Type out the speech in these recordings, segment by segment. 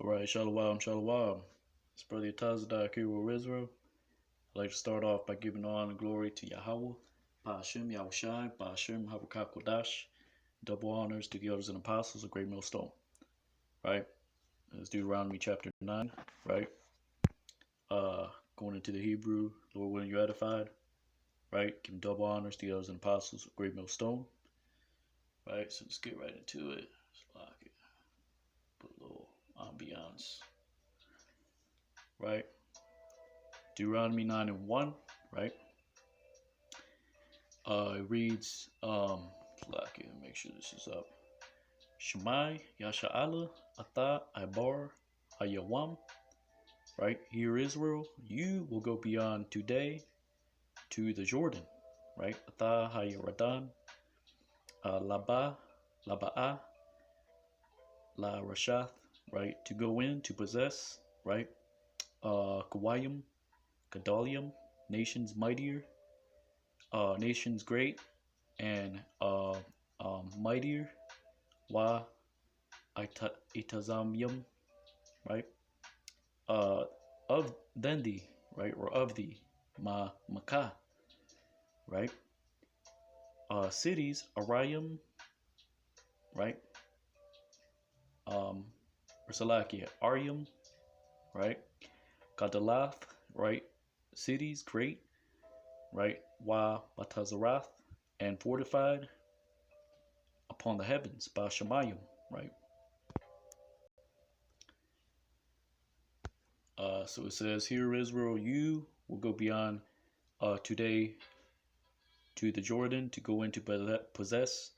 Alright, Shalom, Shalom. It's Brother Tazadak here with Israel. I'd like to start off by giving honor and glory to Yahweh, Ba'ashem Yahushai, Ba'ashem Habakak Kodash. Double honors to the elders and apostles of Great Millstone. Right? It's Deuteronomy chapter 9, right? Going into the Hebrew, Lord willing you're edified. Right? Giving double honors to the elders and apostles of Great Millstone. Right? So let's get right into it. Put a little ambiance. Right? Deuteronomy 9 and 1, right? It reads, make sure this is up. Shemai Yasha'ala Ata Ibar Hayawam, right? Hear Israel, you will go beyond today to the Jordan, right? Ata Hayaradan, Laba'a, La Rashath, right? To go in, to possess, right? Kawayim, Gadalium, nations mightier, nations great, and mightier, Wa Itazamyum, right? Of Dendi, right? Or of the Maka, right? Cities, Arayim, right? Salakia, Aryum, right? Gadalath, right? Cities, great, right? Wa Batazarath, and fortified upon the heavens, by Shemayim, right? So it says, Hear Israel, you will go beyond today to the Jordan to go into possess,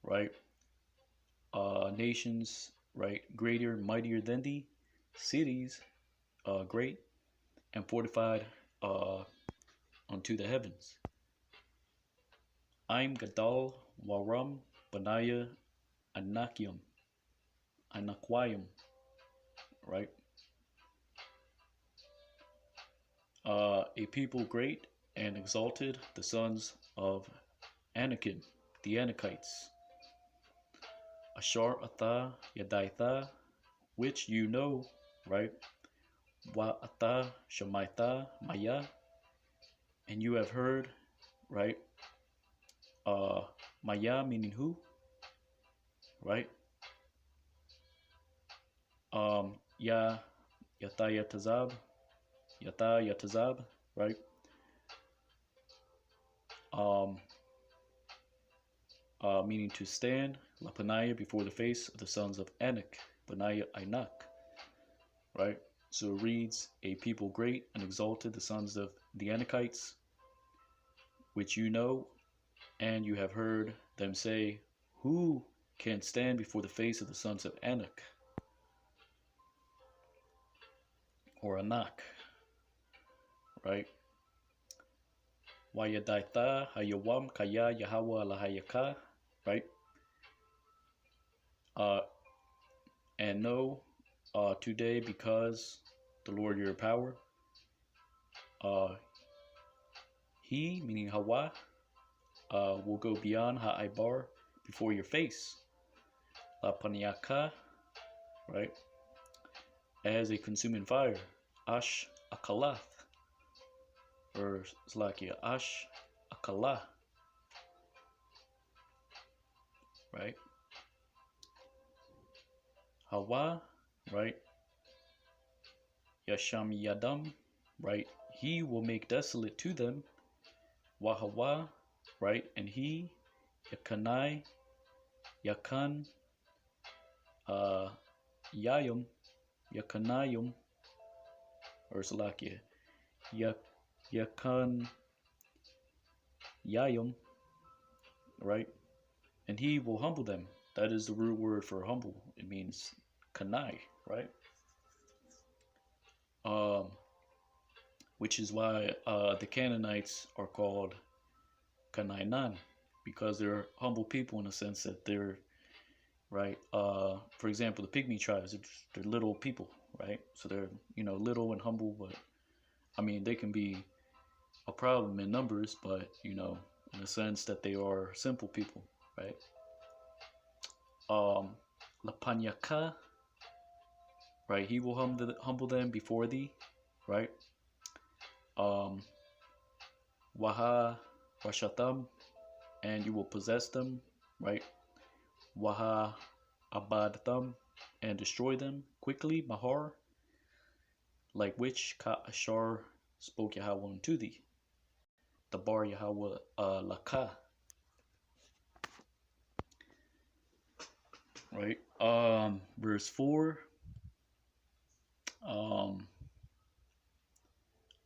right? Nations, right? Greater, mightier than thee, cities, great, and fortified unto the heavens. I'm Gadal, Waram, Benaiah, Anakium, right? A people great and exalted, the sons of Anakim, the Anakites. Ashar Atha Yadaitha, which you know, right? Wa Atha Shemaitha Maya, and you have heard, right? Maya meaning who, right? Ya Yata Yatazab, right? Meaning to stand, Lapanaya, before the face of the sons of Anak, Benaiah Ainak, right? So it reads, a people great and exalted, the sons of the Anakites, which you know, and you have heard them say, who can stand before the face of the sons of Anak, or Anak, right? Wayadaitha Hayawam Kaya Yahweh Alahayaka, right? And know today, because the Lord your power, he, meaning Hawa, will go beyond Ha'aibar, before your face, La Paniaka, right? As a consuming fire, Ash Akalath, or Slakia, Ash Akalah, right? Hawa, right? Yasham Yadam, right? He will make desolate to them. Wahawa, right? And he, Yakanai, Yakan, Yayum, Yakanayum, or Salakia, Yakan Yayum, right? And he will humble them. That is the root word for humble. It means kanai, right? Which is why the Canaanites are called Kanainan, because they're humble people in the sense that they're, right? For example, the Pygmy tribes, they're little people, right? So they're, little and humble, but I mean, they can be a problem in numbers, but, in the sense that they are simple people, right? Lapanyaka, right? He will humble them before thee, right? Um, Waha Rashatam, and you will possess them, right? Waha Abadtham, and destroy them quickly, Mahar, like which Ka Ashar spoke Yahweh unto thee. The bar Yahweh Laka, right? Verse 4.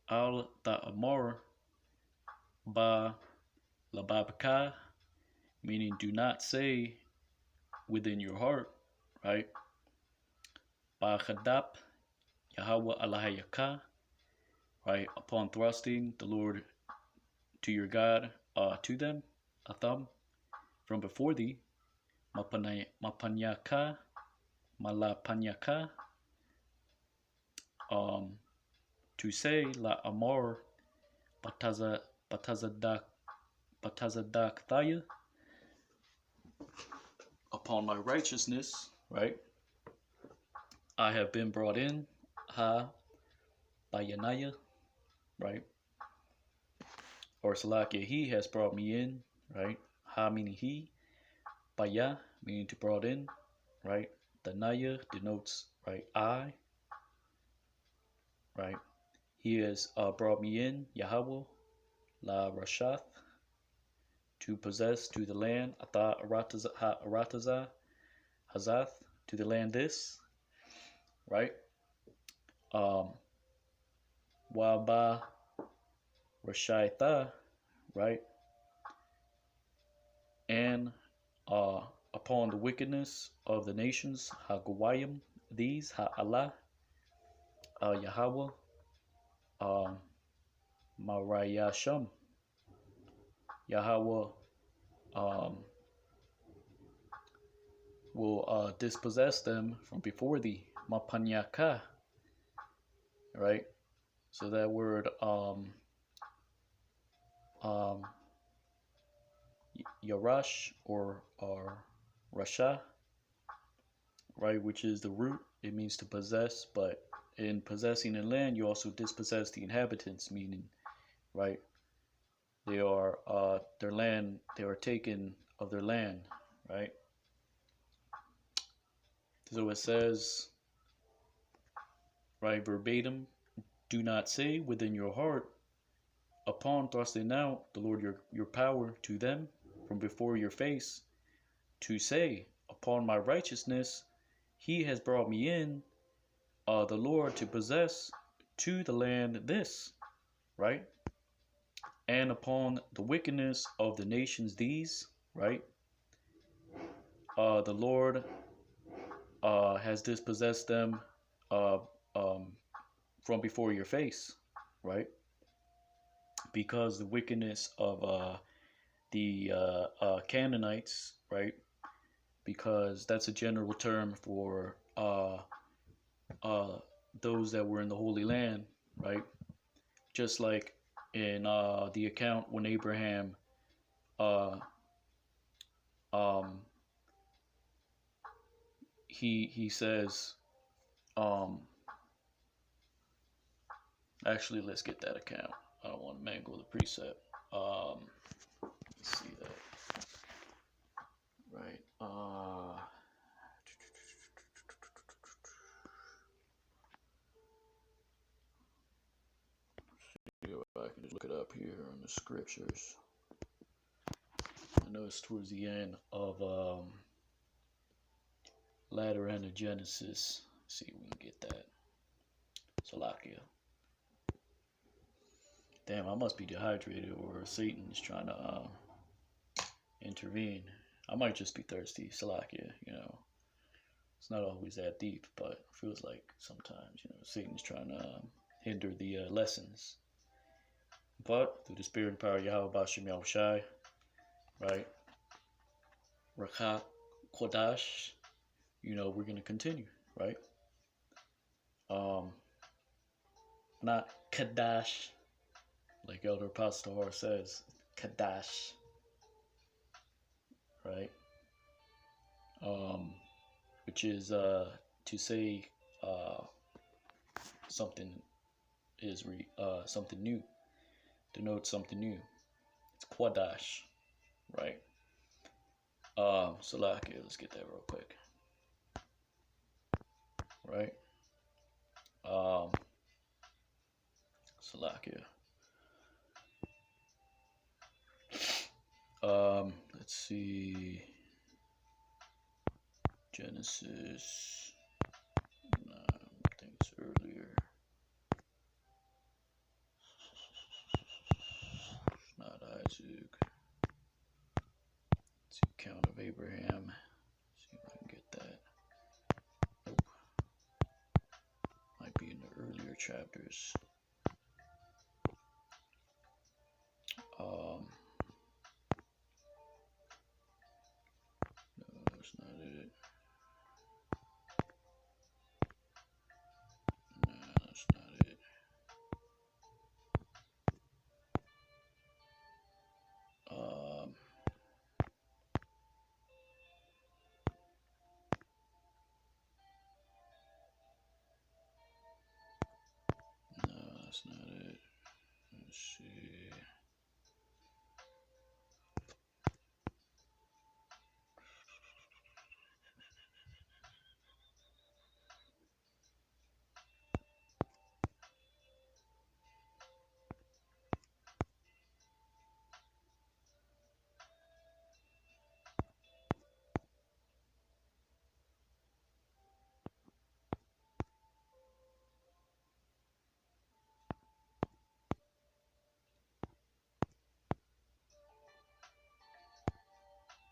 Al Ta'amar Ba Lababka, meaning do not say within your heart, right? Ba Khadap Yahweh Alahayaka, right? Upon thrusting the Lord to your God, to them, Atham, from before thee, Mapanyaka, Malapanyaka, to say La Amor Batazadak Thaya, upon my righteousness, right? I have been brought in, Ha Bayanaya, right? Or Salakia, he has brought me in, right? Ha meaning he, Baya meaning to brought in, right? The Naya denotes, right, I, right? He has brought me in, Yahweh, La Rashath, to possess to the land, Ata Arataza, Hazath, to the land this, right? Waba Rashaitha, right? And upon the wickedness of the nations, Hagawayim, these, Ha'Allah, Yahweh, Marayasham, Yahweh will dispossess them from before thee, Mapanyaka, right? So that word Yarash or Rasha, right, which is the root. It means to possess, but in possessing a land, you also dispossess the inhabitants, meaning, right, they are their land, they are taken of their land, right? So it says, right, verbatim, do not say within your heart, upon thrusting out the Lord your power to them from before your face, to say, upon my righteousness, he has brought me in, the Lord, to possess to the land this, right? And upon the wickedness of the nations these, right? The Lord has dispossessed them from before your face, right? Because the wickedness of the Canaanites, right? Because that's a general term for those that were in the Holy Land, right? Just like in the account when Abraham he says, actually, let's get that account. I don't want to mangle the precept. Let's see that. Right. I can just look it up here in the scriptures. I know it's towards the end of latter end of Genesis. Let's see if we can get that. Salakia. Damn, I must be dehydrated or Satan's trying to intervene. I might just be thirsty. Salakia, you know. It's not always that deep, but it feels like sometimes, you know, Satan's trying to hinder the lessons. But through the spirit and power of Yahweh Bashem Yahushai, right? Rakha Kodash, you know, we're going to continue, right? Not Kadash, like Elder Pastor says, Kadash, right? Which is to say something is something new, denotes something new. It's Quadash, right? Salakia, let's get that real quick, right? Salakia. Let's see. Genesis. I think it's earlier. Not Isaac. It's the account of Abraham. See if I can get that. Nope. Might be in the earlier chapters. No, that's not it. No, that's not it. No, that's not it. Let's see.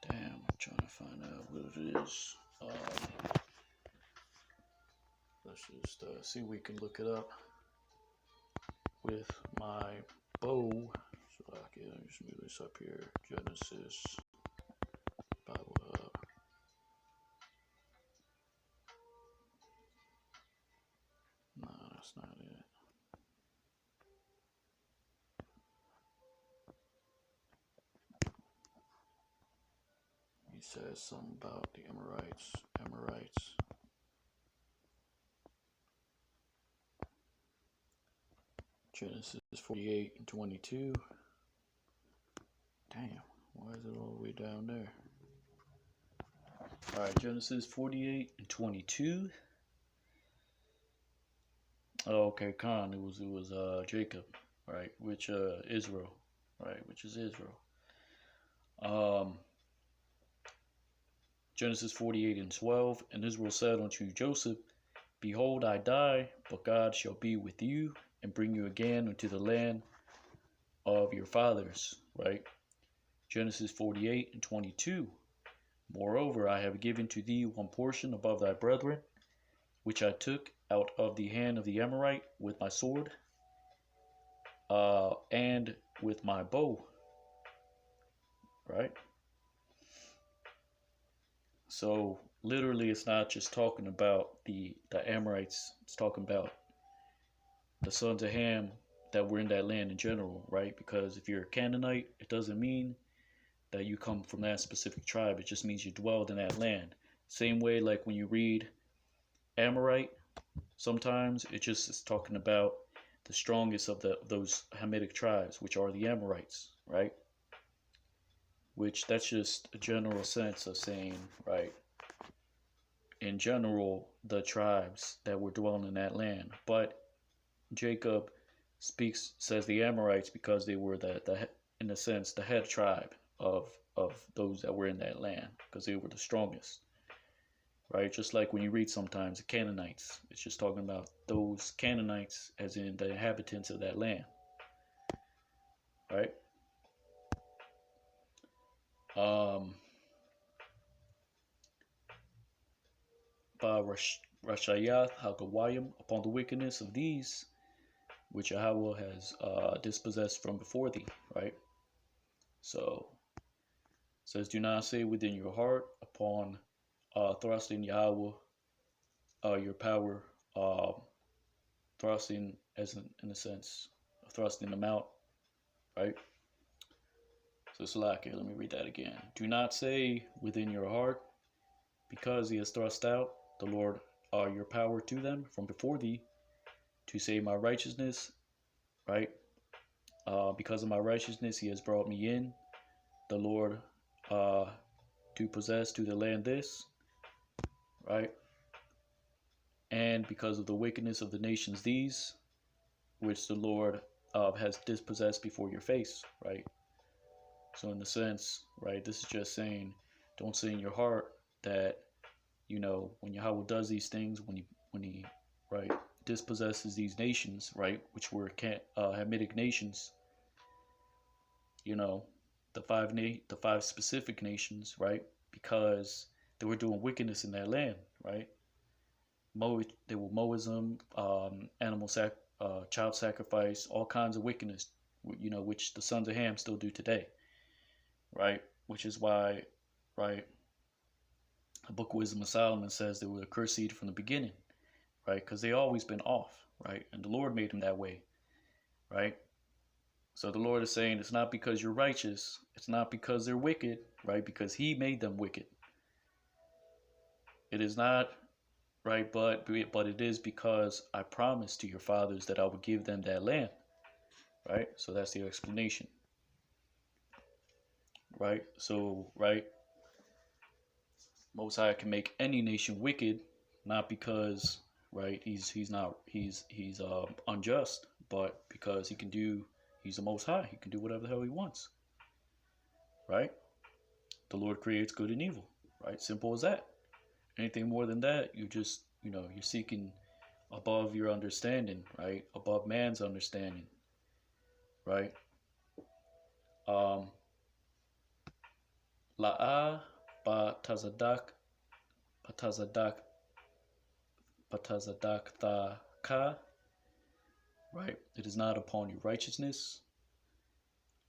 Damn, I'm trying to find out what it is. Let's just see if we can look it up with my bow. So I can just move this up here. Genesis Bible Hub. No, that's not it. He says something about the Amorites. Genesis 48 and 22. Damn, why is it all the way down there? Alright, Genesis 48 and 22. Oh, okay, Khan. It was Jacob, right? Which Israel, right? Which is Israel. Genesis 48 and 12. And Israel said unto Joseph, Behold, I die, but God shall be with you and bring you again into the land of your fathers, right? Genesis 48 and 22. Moreover, I have given to thee one portion above thy brethren, which I took out of the hand of the Amorite with my sword, and with my bow, right? So literally, it's not just talking about the Amorites. It's talking about the sons of Ham that were in that land in general, right? Because if you're a Canaanite, it doesn't mean that you come from that specific tribe. It just means you dwelled in that land. Same way, like when you read Amorite, sometimes it just is talking about the strongest of those Hamitic tribes, which are the Amorites, right? Which that's just a general sense of saying, right? In general, the tribes that were dwelling in that land. But Jacob says the Amorites because they were the in a sense the head tribe of those that were in that land because they were the strongest, right? Just like when you read sometimes the Canaanites, it's just talking about those Canaanites as in the inhabitants of that land, right? By Rashayath Hagawayim, upon the wickedness of these which Yahweh has dispossessed from before thee, right? So it says, do not say within your heart upon thrusting Yahweh your power, thrusting as in a sense, thrusting them out, right? So Salakia, let me read that again. Do not say within your heart, because he has thrust out the Lord your power to them from before thee, to say my righteousness, right? Because of my righteousness, he has brought me in, the Lord, to possess to the land this, right? And because of the wickedness of the nations these, which the Lord has dispossessed before your face, right? So in the sense, right, this is just saying, don't say in your heart that, when Yahweh does these things, when he right dispossesses these nations, right, which were Hamitic nations, the five specific nations, right, because they were doing wickedness in that land, right? They were Moism, child sacrifice, all kinds of wickedness, which the sons of Ham still do today, right? Which is why, right, the Book of Wisdom of Solomon says they were a cursed seed from the beginning, right? Because they always been off, right? And the Lord made them that way, right? So the Lord is saying it's not because you're righteous, it's not because they're wicked, right? Because He made them wicked. It is not, right, but it is because I promised to your fathers that I would give them that land, right? So that's the explanation, right? So, right, Most High can make any nation wicked, not because, right, he's not he's unjust, but because he's the Most High. He can do whatever the hell he wants, right? The Lord creates good and evil, right? Simple as that. Anything more than that, you're seeking above your understanding, right? Above man's understanding, right? La'a ba tazadak tha ka, right? It is not upon your righteousness.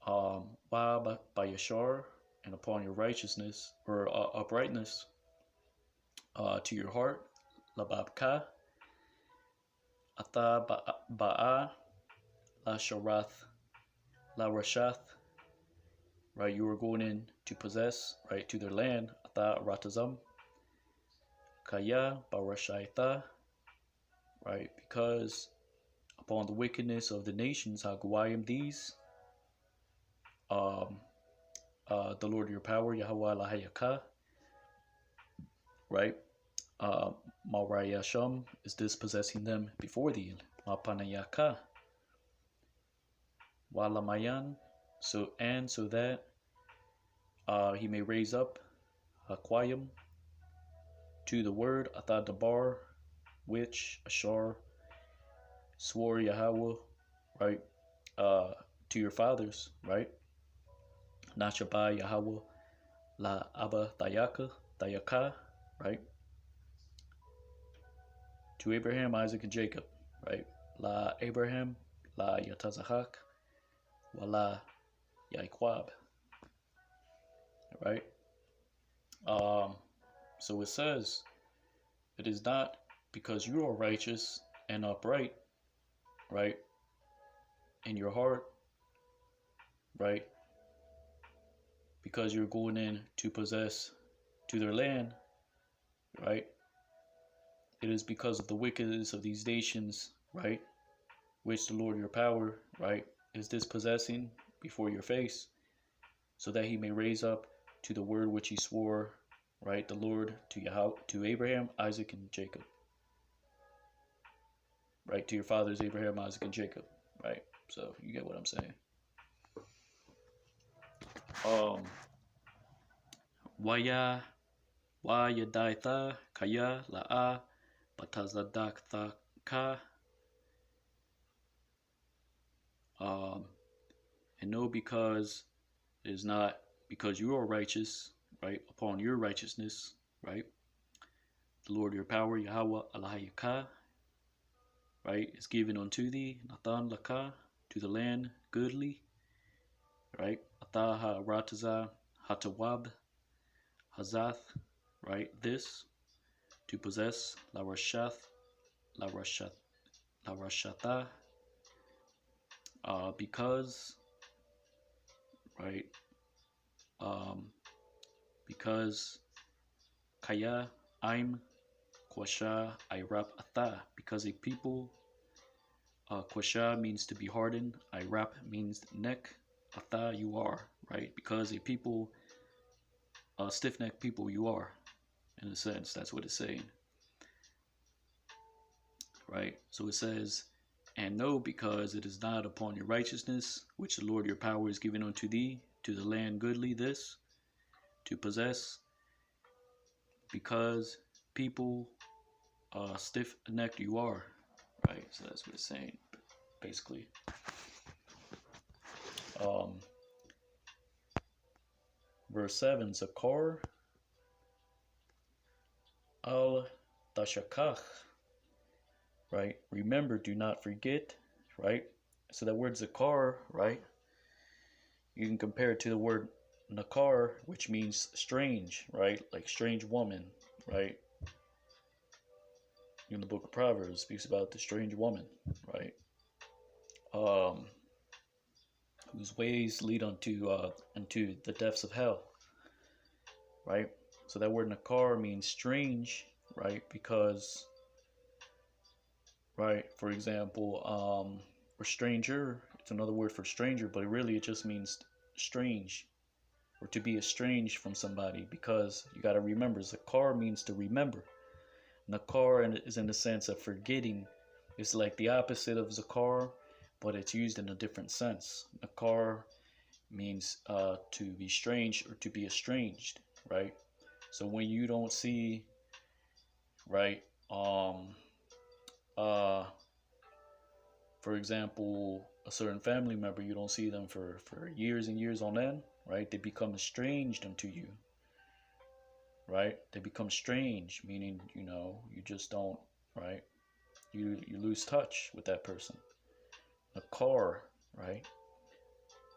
Wa by yashar, and upon your righteousness or uprightness, to your heart. Lababka ata ba'a la sharath la rashath, right? You are going in to possess, right, to their land. Ata ratazam kaya barashaita, right? Because upon the wickedness of the nations, Haguayim these, the Lord your power, Yahweh Lahayaka, right? Maurayasham is dispossessing them before thee. Mapanayaka Walamayan, so that he may raise up Haquayim to the word Athadabar, which Ashar swore Yahweh, right, to your fathers, right? Nashabai Yahweh La Abba Dayaka, right? To Abraham, Isaac, and Jacob, right? La Abraham, La Yatazahak, Wala Yaiquab, right? So it says, it is not because you are righteous and upright, right, in your heart, right, because you're going in to possess to their land, right? It is because of the wickedness of these nations, right, which the Lord your power, right, is dispossessing before your face, so that he may raise up to the word which he swore, right, the Lord to Abraham, Isaac, and Jacob, right, to your fathers Abraham, Isaac, and Jacob, right? So you get what I'm saying. Waya daitha kaya la'a batazadak ka, and no, because it is not because you are righteous, right, upon your righteousness, right, the Lord your power, Yahweh Alahayaka, right, is given unto thee, Nathan Laka, to the land goodly, right, Ataha Rataza Hatawab Hazath, right, this, to possess La Rashata, because, right, because Kaya I'm Quasha Irap Atha, because a people, Quasha means to be hardened, Irap means neck, Atha you are, right? Because a people, stiff necked people you are, in a sense, that's what it's saying, right? So it says, and know because it is not upon your righteousness, which the Lord your power is given unto thee, to the land goodly this, to possess, because people stiff-necked you are, right? So that's what it's saying, basically. Verse 7, Zakar al-Tashakach, right? Remember, do not forget, right? So that word Zakar, right? You can compare it to the word Nakar, which means strange, right? Like strange woman, right? In the book of Proverbs, speaks about the strange woman, right? Whose ways lead unto the depths of hell, right? So that word nakar means strange, right? Because, right, for example, or stranger, it's another word for stranger, but really it just means strange, or to be estranged from somebody, because you got to remember, zakar means to remember. Nakar is in the sense of forgetting. It's like the opposite of zakar, but it's used in a different sense. Nakar means to be strange or to be estranged, right? So when you don't see, right, for example, a certain family member, you don't see them for years and years on end, right? They become estranged unto you, right? They become strange, meaning, you just don't, right? You lose touch with that person. Nakar, right?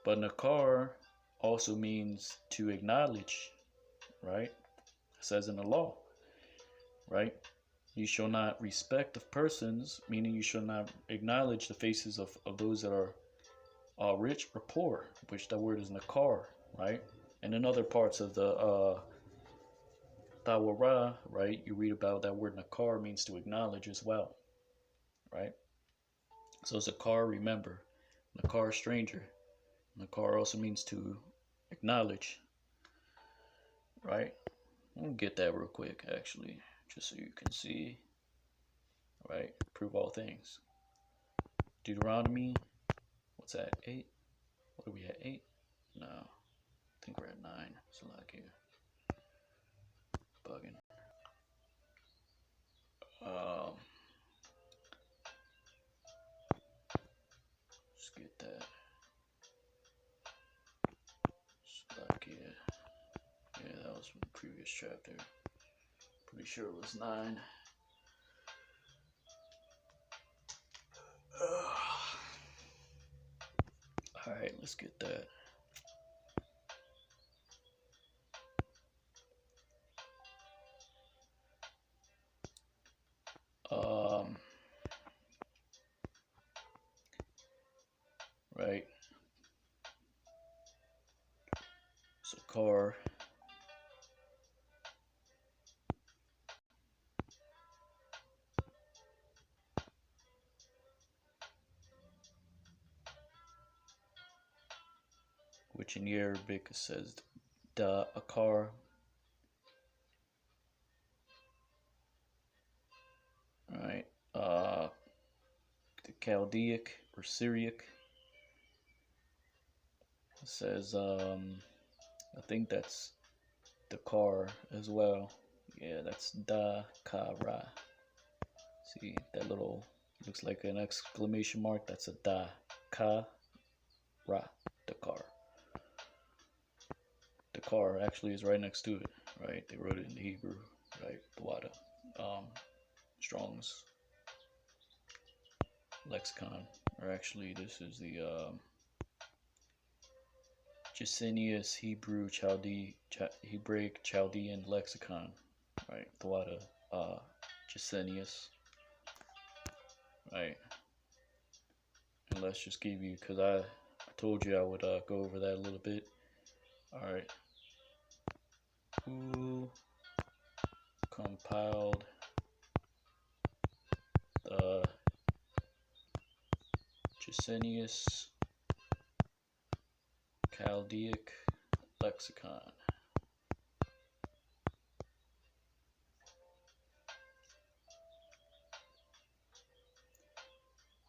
But nakar also means to acknowledge, right? It says in the law, right? You shall not respect of persons, meaning you shall not acknowledge the faces of those that are rich or poor, which that word is nakar, right? And in other parts of the Tawara, right, you read about that word nakar means to acknowledge as well, right? So zakar, remember. Nakar, stranger. Nakar also means to acknowledge, right? We'll get that real quick, actually, just so you can see, right? Prove all things. Deuteronomy, what's that, 8? What are we at, 8? No, I think we're at 9. So like here, bugging. Let's get that. So like here, yeah, that was from the previous chapter. Pretty sure it was 9. All right, let's get that. Right. So car. Which in Arabic says da akar. Right. The Chaldaic or Syriac says I think that's the car as well. Yeah, that's da kara. See that little looks like an exclamation mark. That's a da ka ra. The car. The car actually is right next to it. Right, they wrote it in Hebrew. Right, the Wada. Strong's lexicon, or actually this is the Gesenius Hebrew Hebraic Chaldean lexicon, right? Thawada Gesenius, right? And let's just give you, because I told you I would go over that a little bit. All right. Who compiled Gesenius Chaldaic Lexicon.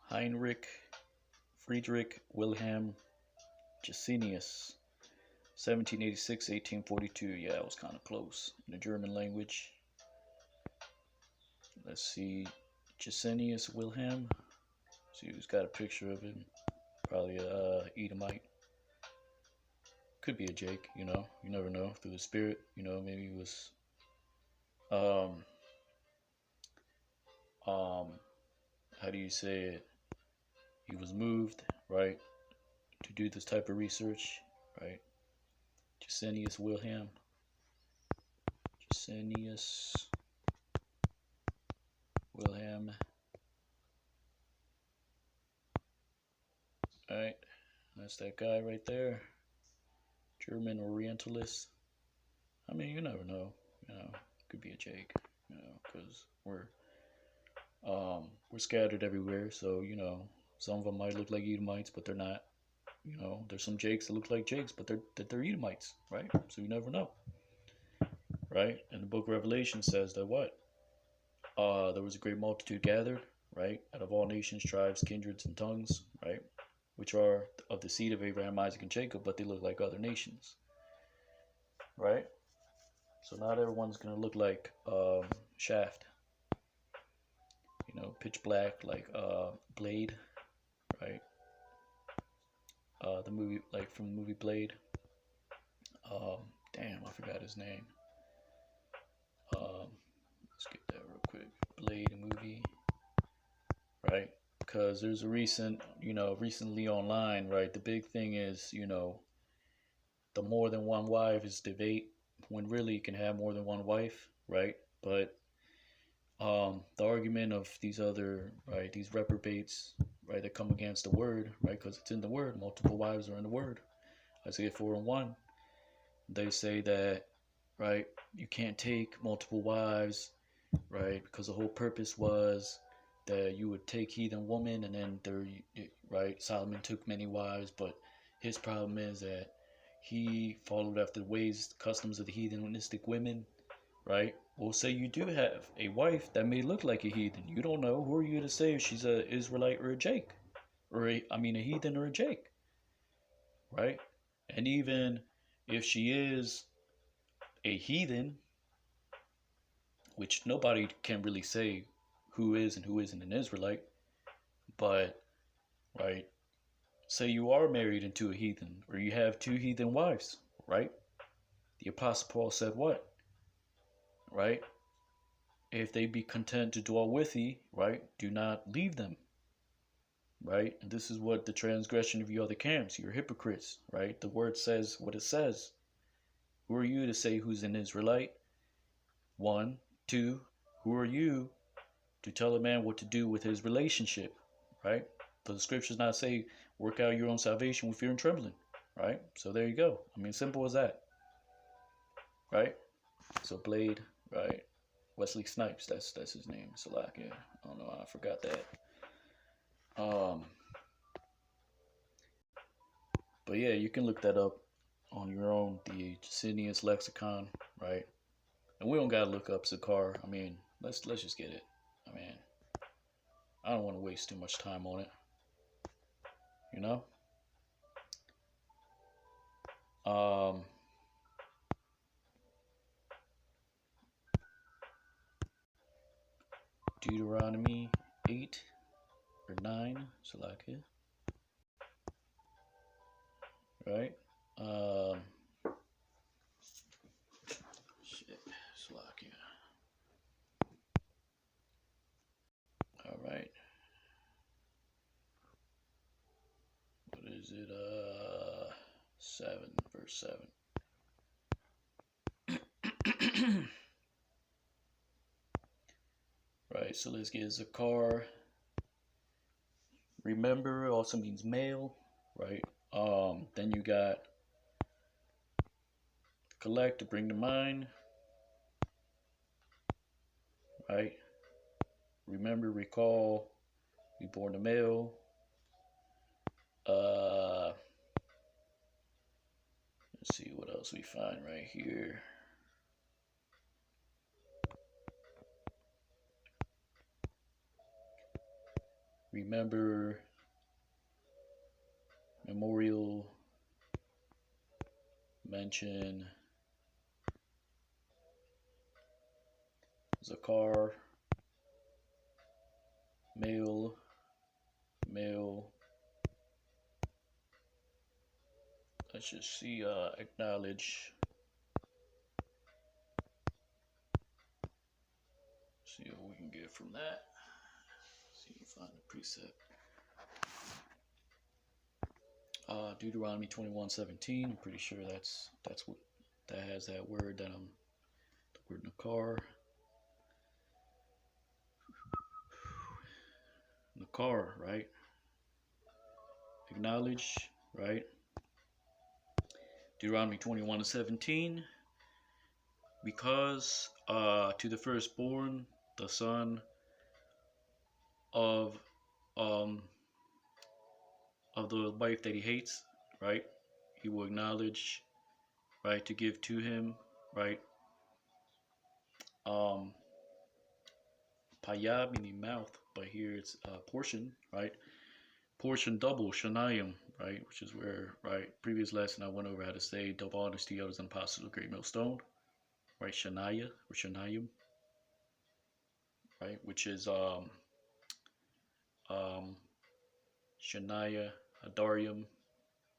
Heinrich Friedrich Wilhelm Gesenius, 1786-1842. Yeah, that was kind of close. In the German language. Let's see. Gesenius Wilhelm. See who's got a picture of him. Probably a Edomite. Could be a Jake, you know. You never know. Through the spirit, you know, maybe he was how do you say it? He was moved, right, to do this type of research, right? Gesenius Wilhelm. Gesenius Wilhelm. Alright, that's that guy right there. German Orientalist. I mean, you never know. You know, could be a Jake. You know, because we're scattered everywhere. So you know, some of them might look like Edomites, but they're not. You know, there's some Jakes that look like Jakes, but they're Edomites, right? So you never know, right? And the Book of Revelation says that what? There was a great multitude gathered, right, out of all nations, tribes, kindreds, and tongues, right, which are of the seed of Abraham, Isaac, and Jacob, but they look like other nations, right? So not everyone's gonna look like Shaft, you know, pitch black like Blade, right? The movie, like from the movie Blade. Damn, I forgot his name. Let's get that real quick. Blade movie, right? Because there's a recently online, right? The big thing is, you know, the more than one wife is debate when really you can have more than one wife, right? But the argument of these other, right, these reprobates, right, that come against the word, right, because it's in the word, multiple wives are in the word. Isaiah 4:1, they say that, right, you can't take multiple wives, right, because the whole purpose was that you would take heathen woman, and then there, right, Solomon took many wives, but his problem is that he followed after the ways, customs of the heathenistic women, right? Well, say you do have a wife that may look like a heathen. You don't know. Who are you to say if she's a Israelite or a Jake, or a heathen or a Jake, right? And even if she is a heathen, which nobody can really say who is and who isn't an Israelite, but right, say you are married into a heathen, or you have two heathen wives, right? The Apostle Paul said what? Right? If they be content to dwell with thee, right, do not leave them, right? And this is what the transgression of you other camps, you're hypocrites, right? The word says what it says. Who are you to say who's an Israelite? One. Two, who are you to tell a man what to do with his relationship, right? Does the scriptures not say work out your own salvation with fear and trembling, right? So there you go. I mean, simple as that, right? So Blade, right? Wesley Snipes, that's his name. Salakia. I don't know, I forgot that. But yeah, you can look that up on your own, the Gesenius Lexicon, right? And we don't gotta look up Zakar. I mean, let's just get it. I mean, I don't want to waste too much time on it. You know? Deuteronomy 8 or 9, Salakia. Right? Shit, Salakia. Alright. What is it? 7, verse 7. Right, so let's get Zakar. Remember also means male, right? Then you got collect, to bring to mind, right? Remember, recall, be born a male, Uh, let's see what else we find right here. Remember memorial mention Zakar male let's just see acknowledge, see what we can get from that. See if we find the precept. Deuteronomy 21:17. I'm pretty sure that's what that has, that word that I'm the word Nakar. Nakar, right? Acknowledge, right? Deuteronomy 21:17. Because to the firstborn, the son of um of the wife that he hates, right? He will acknowledge, right, to give to him, right? Um, Payah meaning mouth, but here it's portion, right? Portion double, Shanayim, right? Which is where, right, previous lesson I went over how to say double honors to the elders and apostles of the great millstone, right? Shanaya or Shanayim, right? Which is um Shanaya, Adarium,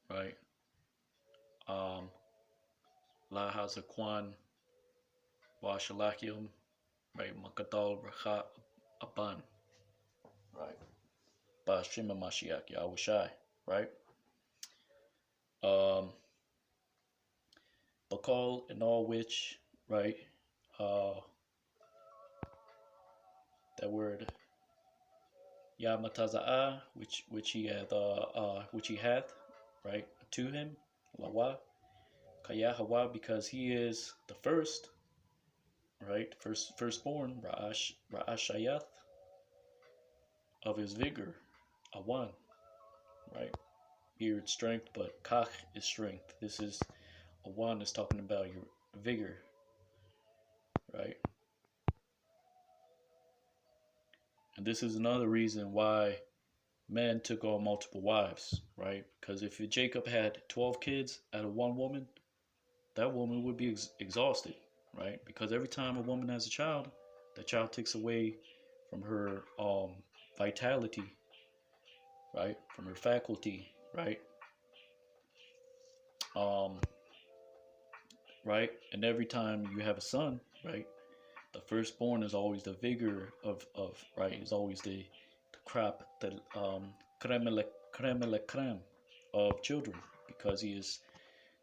right? La Hazakwan, Washalakium, right? Makadal Racha Aban, right? Bashima Mashiach Yahushai, right? Bakal in all which, right? Uh, that word Yamataza'ah, which he hath, right? To him, Lawa, Kayahawa, because he is the first, right? Firstborn, Ra'ashayath, of his vigor, Awan, right? Here it's strength, but Kach is strength. This is Awan is talking about your vigor, right? And this is another reason why men took on multiple wives, right? Because if Jacob had 12 kids out of one woman, that woman would be exhausted, right? Because every time a woman has a child, that child takes away from her vitality, right? From her faculty, right? Um, right? And every time you have a son, right? The firstborn is always the vigor of right? Is always the crop, the creme of children, because he is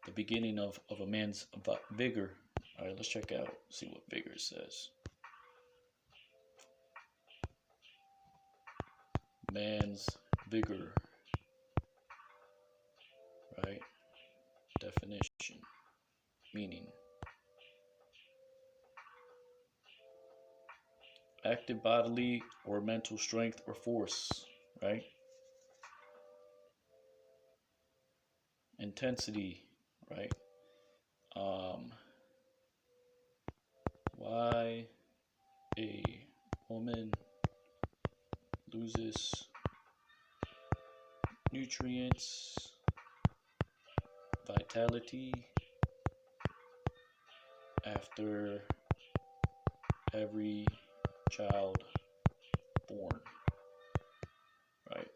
the beginning of a man's vigor. All right, let's check out, see what vigor says. Man's vigor, right? Definition, meaning active bodily or mental strength or force, right? Intensity, right? Why a woman loses nutrients, vitality after every child born, right?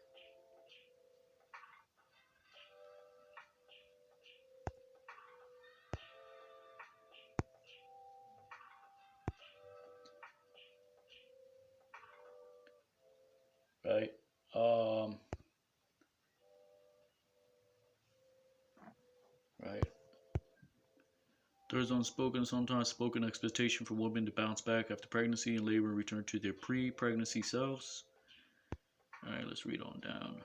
Right? Right. There's unspoken, sometimes spoken expectation for women to bounce back after pregnancy and labor and return to their pre-pregnancy selves. All right, let's read on down.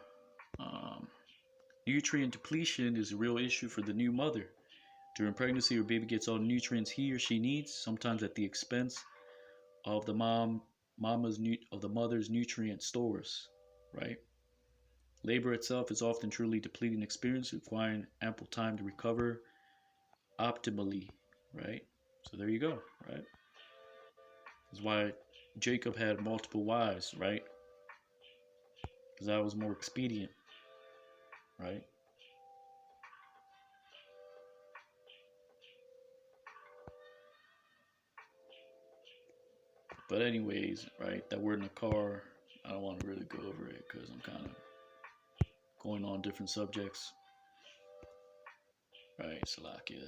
Nutrient depletion is a real issue for the new mother. During pregnancy, her baby gets all the nutrients he or she needs, sometimes at the expense of the mother's nutrient stores, right? Labor itself is often truly depleting experience, requiring ample time to recover optimally, right? So there you go, right? That's why Jacob had multiple wives, right? Because that was more expedient, right? But anyways, right, that we're in the car, I don't want to really go over it because I'm kind of going on different subjects. Right, Salakia.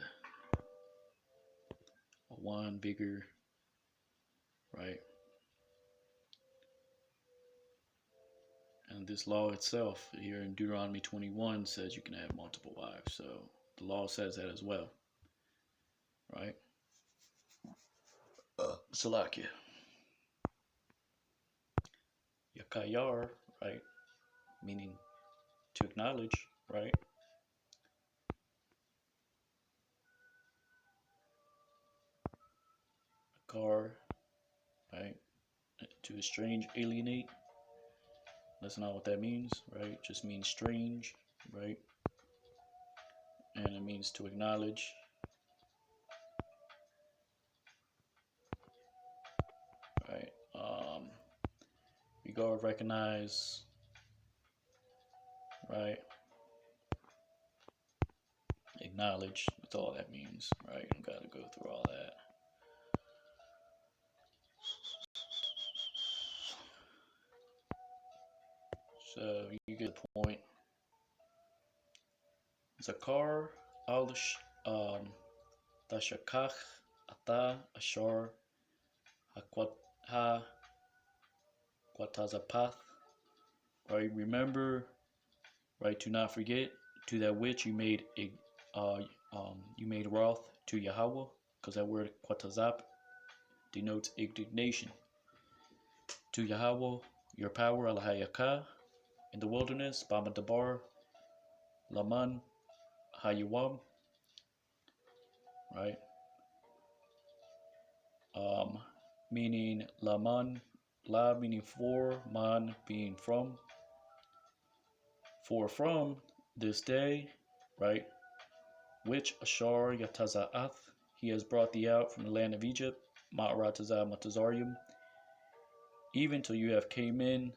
A one bigger, right? And this law itself here in Deuteronomy 21 says you can have multiple wives. So the law says that as well, right? Salakia. Yakayar, right? Meaning to acknowledge, right? Akar, right? To estrange, alienate. That's not what that means, right? It just means strange, right? And it means to acknowledge, right? Regard, recognize, right? Acknowledge. That's all that means, right? You gotta go through all that. So you get the point. Zakar al tashakach ata ashar ha quatazapath. Right, remember, right, to not forget, to that which you made you made wrath to Yahweh, because that word quatazap denotes indignation. To Yahweh, your power, al hayakah, in the wilderness, Bama Dabar, Laman, Hayawam, right? Meaning Laman, La meaning for, Man being from. For from this day, right? Which Ashar Yataza'ath, he has brought thee out from the land of Egypt, Ma'aratazah Matazarium, even till you have came in,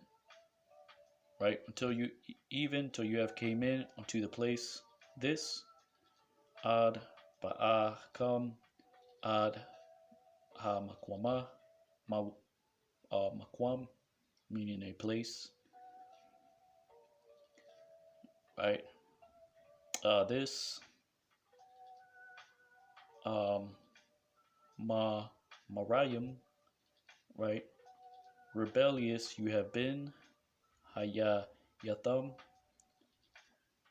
right? Even till you have came in unto the place this, Ad Ba'a come, Ad Ha Makwama, Makwam, meaning a place, right? This Marayim, right? Rebellious you have been, Haya Yatham,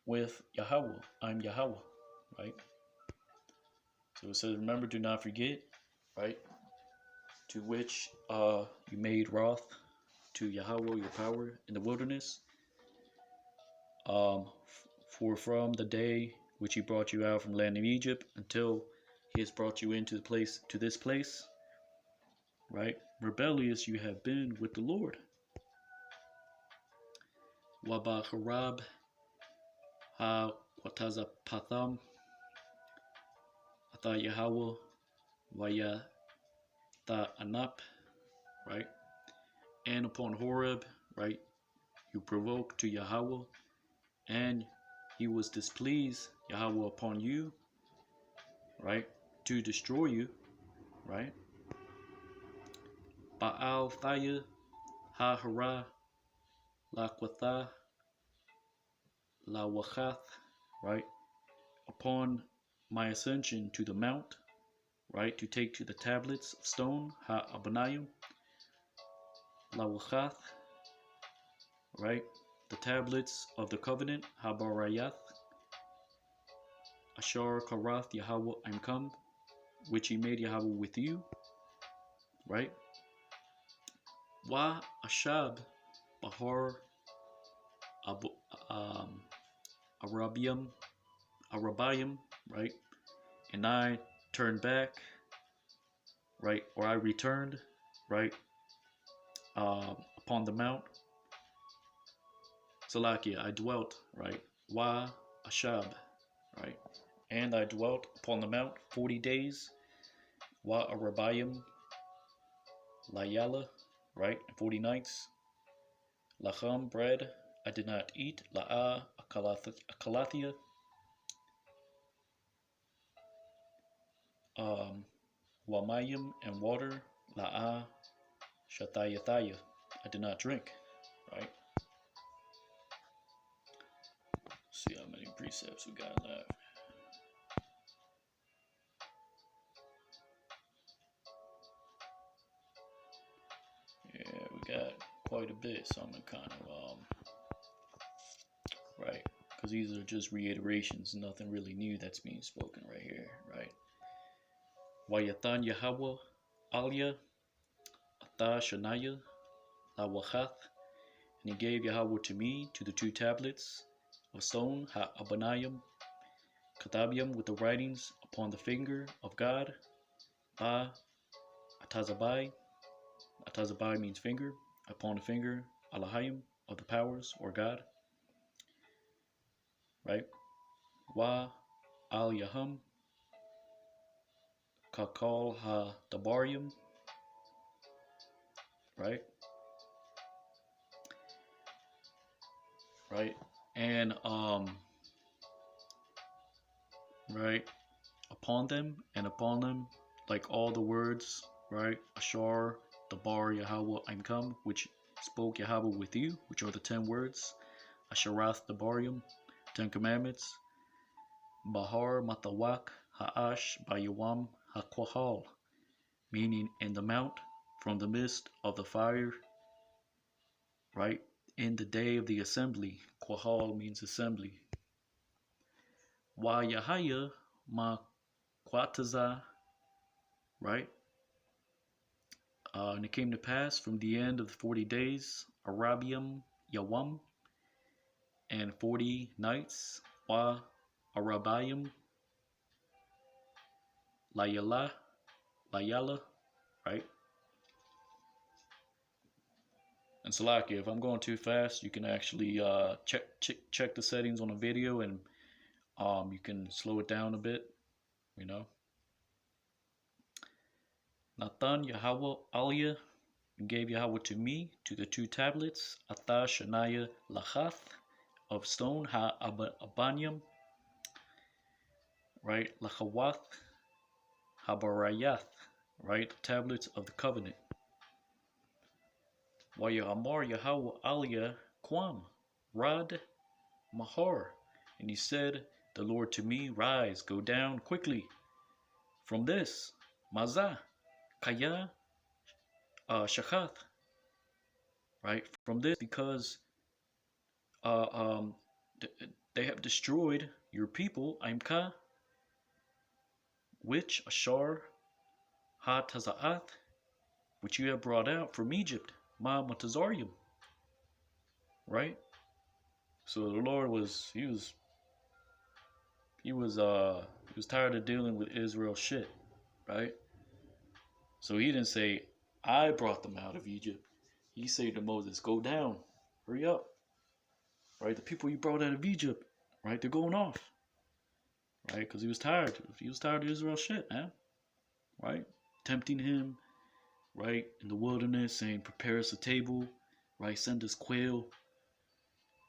with Yahweh. I'm Yahweh, right? So it says, remember, do not forget, right? To which you made wrath to Yahweh, your power, in the wilderness. For from the day which he brought you out from the land of Egypt until he has brought you into the place, to this place, right? Rebellious you have been with the Lord. Wabacharab ha Quatazapatham Ata Yahweh Vaya Ta Anap, right? And upon Horeb, right, you provoked to Yahweh, and he was displeased, Yahweh, upon you, right, to destroy you, right? Baal Thaya Ha Hara La Quatha La Wachath, right? Upon my ascension to the mount, right, to take to the tablets of stone, Ha Abanayim, La Wachath, right? The tablets of the covenant, Ha Barayath, Ashar Karath Yahweh I'm come, which he made Yahweh with you, right? Wa Ashab Bahar Abu, Arabium, right? And I turned back, right? Or I returned, right? Upon the mount. Salakia, I dwelt, right? Wa Ashab, right? And I dwelt upon the mount 40 days. Wa Arabayim Layala, right? 40 nights. Lacham, bread, I did not eat. La'a, akalathia. Wamayim, and water. La'a, shatayathaya. I did not drink, right? Let's see how many precepts we got left. Yeah, we got quite a bit, so I'm gonna kind of, right, because these are just reiterations, nothing really new that's being spoken right here, right? Wayatan Yahweh Aliyah Atha Shanaya Lawachath, and he gave Yahweh to me to the two tablets of stone, Ha-Abanayim, Katabium, with the writings upon the finger of God, Ba Atazabai. Atazabai means finger, upon the finger, Alahayim, of the powers, or God, right? Wa Al Yahum, Kakal Ha Dabarium, right? Right? And right, upon them, and upon them, like all the words, right? Ashar, Dabar, Yahweh, I'm come, which spoke Yahweh with you, which are the 10 words. Asharath, Dabarium, 10 commandments. Bahar, Matawak, Ha'ash, Bayawam, Hakwahal, meaning in the mount, from the midst of the fire, right? In the day of the assembly. Kwahal means assembly. Wa Yahaya, Ma Kwataza, right? And it came to pass from the end of the 40 days, Arabium Yawam, and 40 nights, Wa Arabayim Layala, right? And Salakia, if I'm going too fast, you can actually check the settings on the video, and you can slow it down a bit, you know. Nathan Yahweh Aliyah gave Yahweh to me to the two tablets, Atha Shanaya Lachath, of stone, Ha-Abanyam, right? Lachawath, Habarayath, right? Tablets of the covenant. Amar Yahweh Aliyah Kwam, Rad Mahar. And he said, the Lord to me, rise, go down quickly from this, Mazah, Kaya, Shachath, right? From this, because they have destroyed your people, Aimka, which Ashar Ha Taza'ath, which you have brought out from Egypt, Ma Matazarium, right? So the Lord was tired of dealing with Israel's shit, right? So he didn't say, I brought them out of Egypt. He said to Moses, go down, hurry up, right? The people you brought out of Egypt, right? They're going off, right? Because he was tired. He was tired of Israel's shit, man, right? Tempting him, right? In the wilderness, saying, prepare us a table, right? Send us quail,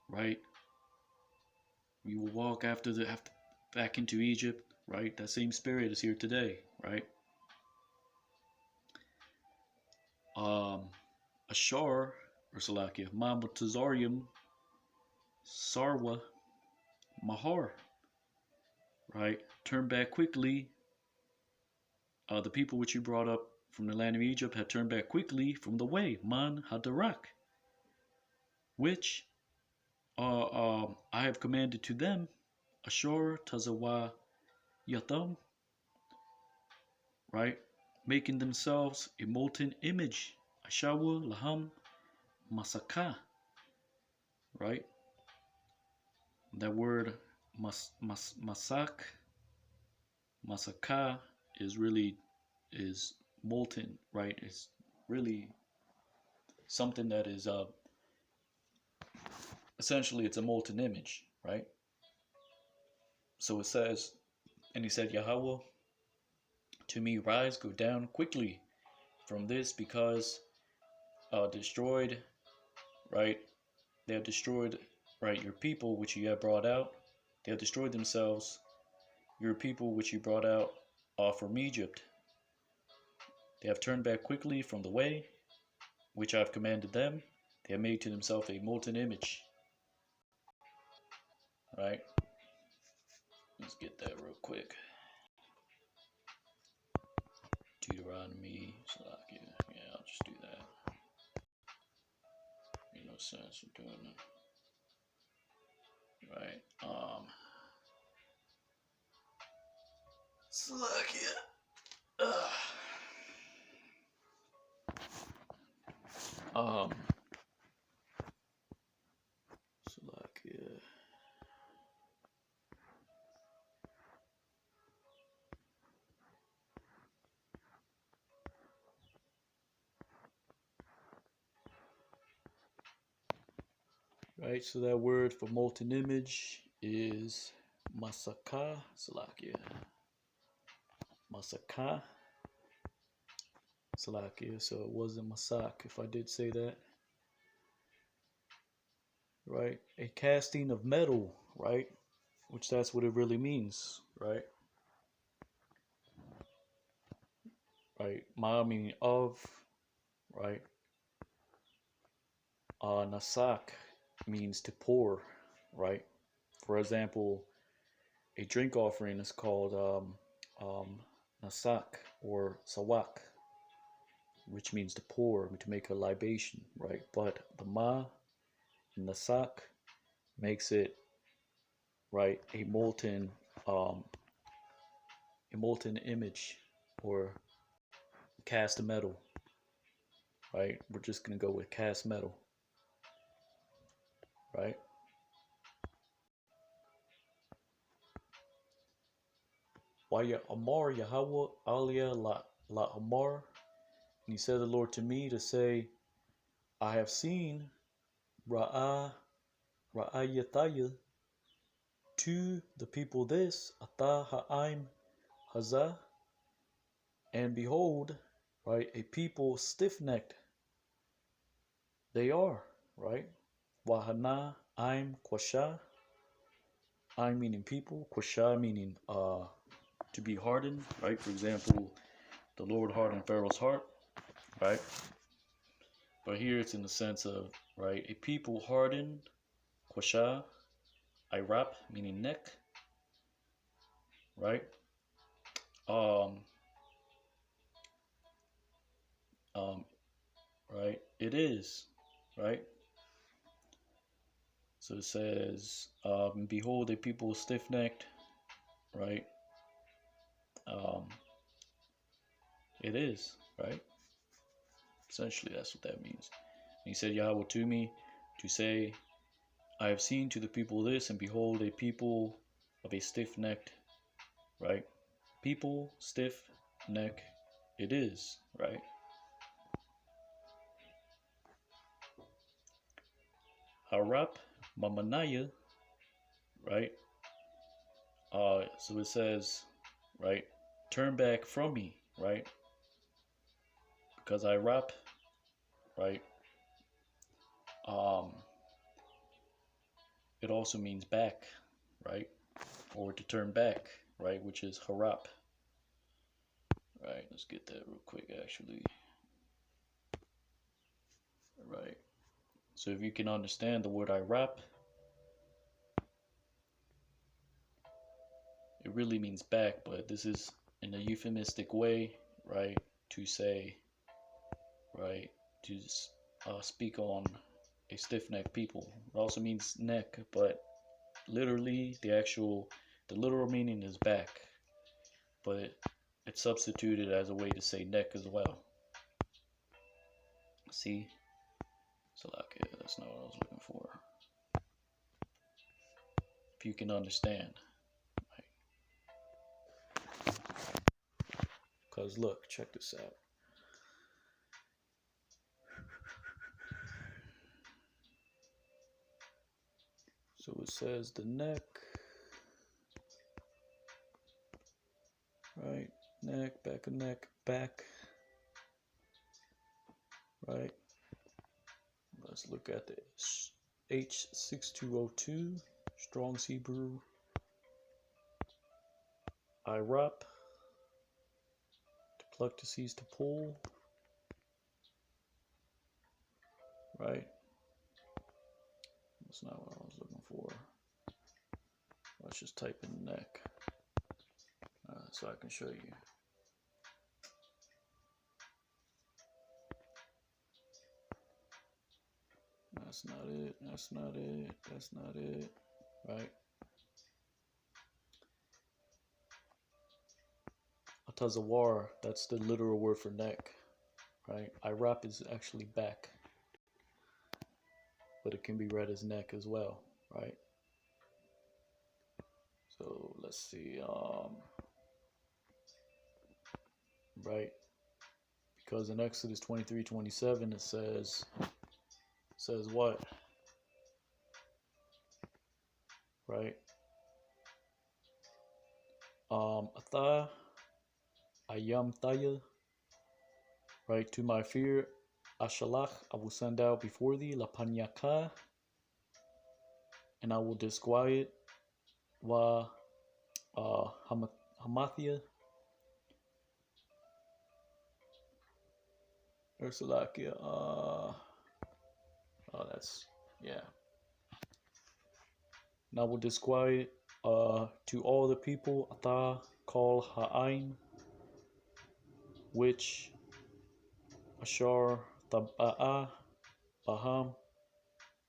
right? We will walk after back into Egypt, right? That same spirit is here today, right? Ashar, or Salakia, Mamatazarium, Sarwa, Mahar, right? Turn back quickly. The people which you brought up from the land of Egypt had turned back quickly from the way, Man Hadarak, which I have commanded to them, Ashur Tazawa Yatham, right? Making themselves a molten image, Ashawa Laham Masaka, right? That word Masaka is molten, right? It's really something that is essentially it's a molten image, right? So it says, and he said, Yahweh, to me, rise, go down quickly from this, because destroyed, right? They have destroyed, right, your people which you have brought out. They have destroyed themselves, your people which you brought out from Egypt. They have turned back quickly from the way which I have commanded them. They have made to themselves a molten image. Right? Let's get that real quick. Deuteronomy, Salakia. Yeah, I'll just do that. Ain't no sense in doing it. Right? Salakia. Salakia. Right, so that word for molten image is masaka, Salakia. Masaka, Salakia. So it wasn't masak if I did say that. Right, a casting of metal, right? Which that's what it really means, right? Right, ma meaning of, right? Nasak means to pour, right? For example, a drink offering is called nasak or sawak, which means to pour, to make a libation, right? But the ma and nasak makes it, right, a molten image or cast metal, right? We're just gonna go with cast metal, right? Waya Amar Yahweh Alia La Amar. And he said the Lord to me to say, I have seen Ra'ayataya to the people this, Ata Ha'im Hazah, and behold, right, a people stiff necked. They are, right? Wahana Aim Kwasha. Aim meaning people, Kwasha meaning to be hardened, right? For example, the Lord hardened Pharaoh's heart, right? But here it's in the sense of, right, a people hardened, Kwasha, Irap, meaning neck, right? Um, right? It is, right? So it says, behold, a people stiff necked, right? Um, it is, right? Essentially, that's what that means. And he said, Yahweh to me to say, I have seen to the people this, and behold, a people of a stiff necked, right? People, stiff neck, it is, right? Harap Mamanaya, right? So it says, right, turn back from me, right? Because I rap, right? Um, it also means back, right? Or to turn back, right? Which is harap. Right, let's get that real quick actually. Right. So if you can understand the word I rap, it really means back, but this is in a euphemistic way, right? To say, right, to speak on a stiff-necked people. It also means neck, but literally the literal meaning is back, but it's substituted as a way to say neck as well. See? So like, yeah, that's not what I was looking for. If you can understand. Right? Because look, check this out. So it says the neck, right? Neck, back of neck, back, right? Let's look at the H6202, Strong's Hebrew, IRAP, to pluck, to seize, to pull, right? That's not what I was looking for. Let's just type in neck so I can show you. That's not it. That's not it. That's not it. Right? Atazawar, that's the literal word for neck. Right? Irap is actually back. But it can be read as neck as well. Right? So let's see. Right? Because in Exodus 23:27 it says what? Right? Atha Ayam Thaya, right? To my fear, Ashalach, I will send out before thee, Lapanyaka, and I will disquiet, Wa Hamathia, Ursulakia, that's, yeah. And I will disquiet to all the people, Atha, call Ha'ain, which Ashar Taba'a Baham,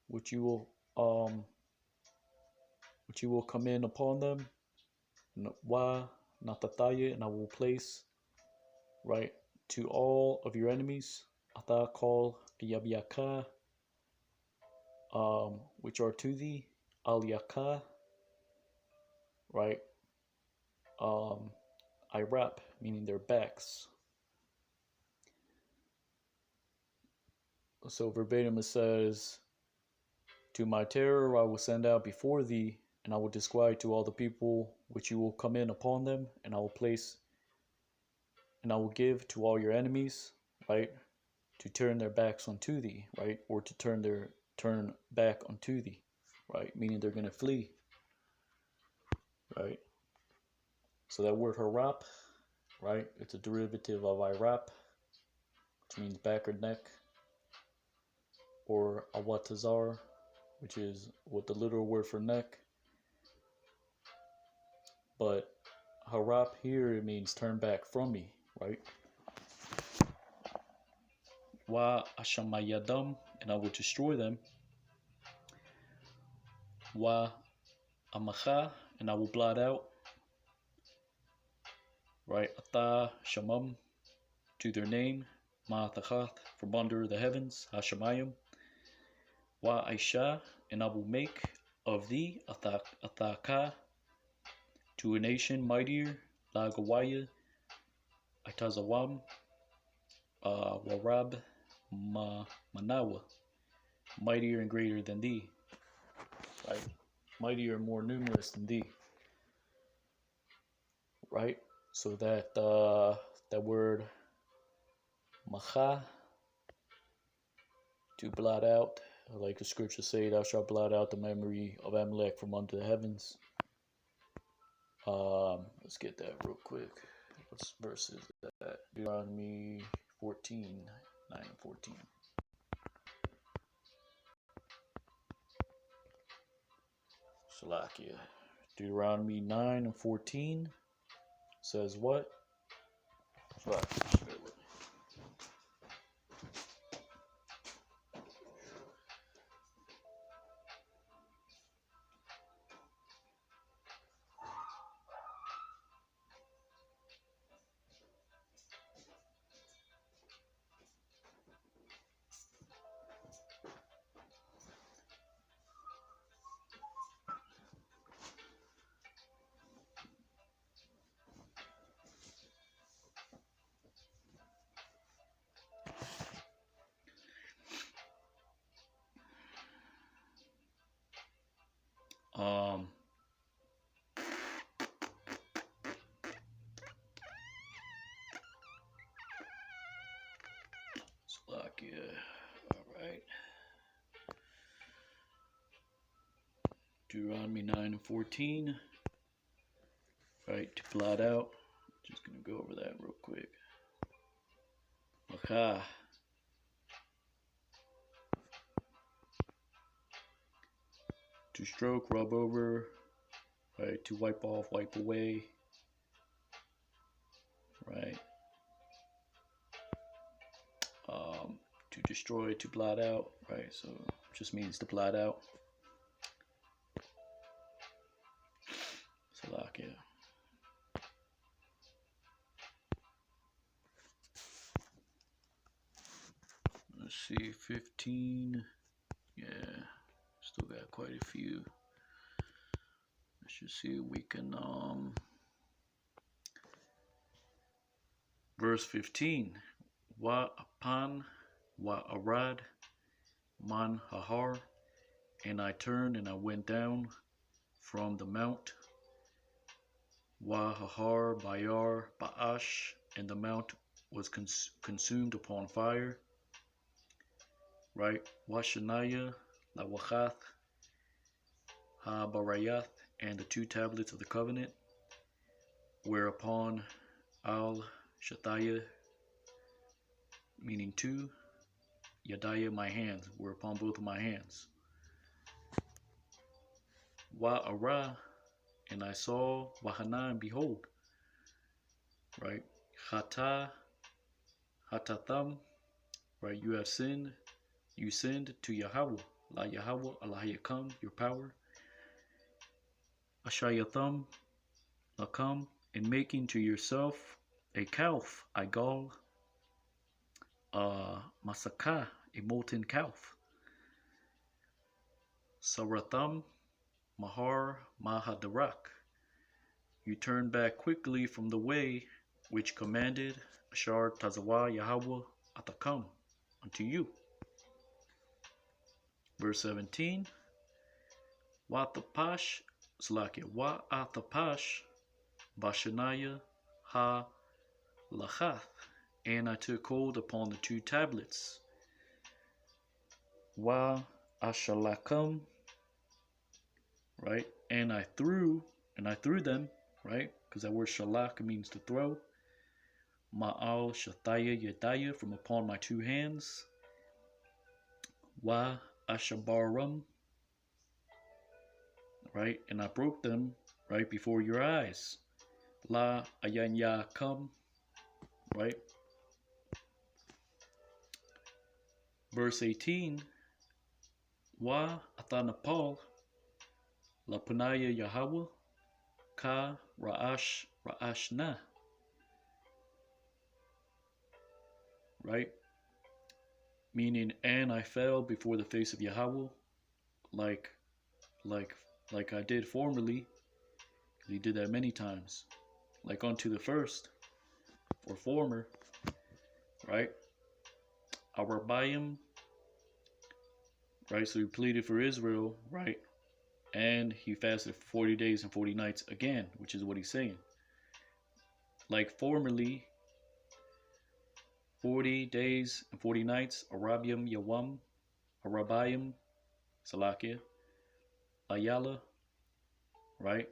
which you will come in upon them, Wa Natataya, and I will place, right, to all of your enemies, Atha call Yabiaka, which are to thee, Aliyaka, right, Irap, meaning their backs. So verbatim it says, to my terror I will send out before thee, and I will disquiet to all the people which you will come in upon them, and I will place, and I will give to all your enemies, right, to turn their backs unto thee, right, or to turn back unto thee, right, meaning they're going to flee, right. So that word harap, right, it's a derivative of irap, which means back or neck, or awatazar, which is what the literal word for neck. But harap here, it means turn back from me, right? Wa ashamayadam, and I will destroy them. Wa amacha, and I will blot out, right? Ata shamam, to their name. Ma tachath, from under the heavens. Hashamayim. Wa aisha, and I will make of thee Athaka, to a nation mightier. La Gawaya, Itazawam, Warab, Manawa, mightier and greater than thee, right? Mightier and more numerous than thee, right? So that that word macha, to blot out, like the scriptures say, thou shalt blot out the memory of Amalek from under the heavens. Let's get that real quick. What verse is that? Deuteronomy 14, 9 and 14. Salakia. Deuteronomy 9 and 14 says what? Salakia. Um, Slovakia. All right. Deuteronomy 9 and 14. Right, to blot out. Just going to go over that real quick. Okay. To stroke, rub over. Right, to wipe off, wipe away. Right. To destroy, to blot out. Right, so just means to blot out. Slovakia. Let's see, 15. Yeah, still got quite a few. Let's just see if we can, verse 15. Wa apan, wa arad, man hahar, and I turned and I went down from the mount. Wa hahar bayar ba'ash, and the mount was consumed upon fire. Right? Washanaya, Lawachath, Ha-Barayath, and the 2 tablets of the covenant, whereupon Al-Shathaya, meaning 2, Yadaya, my hands, whereupon both of my hands. Wa-Ara, and I saw, Wahana, and behold, right? Hata, Hatatham, right? You have sinned, you sinned to Yahweh, La Yahweh, Allahayakam, your power. Ashayatham, Lakam, in making to yourself a calf, Igal, Masaka, a molten calf. Saratham, Mahar, Mahadarak, you turn back quickly from the way which commanded Ashar Tazawa Yahweh Atakam unto you. Verse 17. Wa'athapash, Slakia, Wa'athapash, Bashanaya ha Lachath, and I took hold upon the 2 tablets. Wa ashalakam, right? And I threw them, right? Because that word shalak means to throw. Ma'al shataya yedaya, from upon my 2 hands. Wa ashabaram, right? And I broke them right before your eyes. La ayanya kam, right? Verse 18. Wa athanapal, la punaya Yahweh, ka ra'ashna, right? Meaning, and I fell before the face of Yahweh, like I did formerly. He did that many times, like unto the first, or former, right? Arabayim, right? So he pleaded for Israel, right? And he fasted for 40 days and 40 nights again, which is what he's saying. Like formerly, 40 days and 40 nights, Arabium Yawam, Arabayim, Salakia, Ayala, right?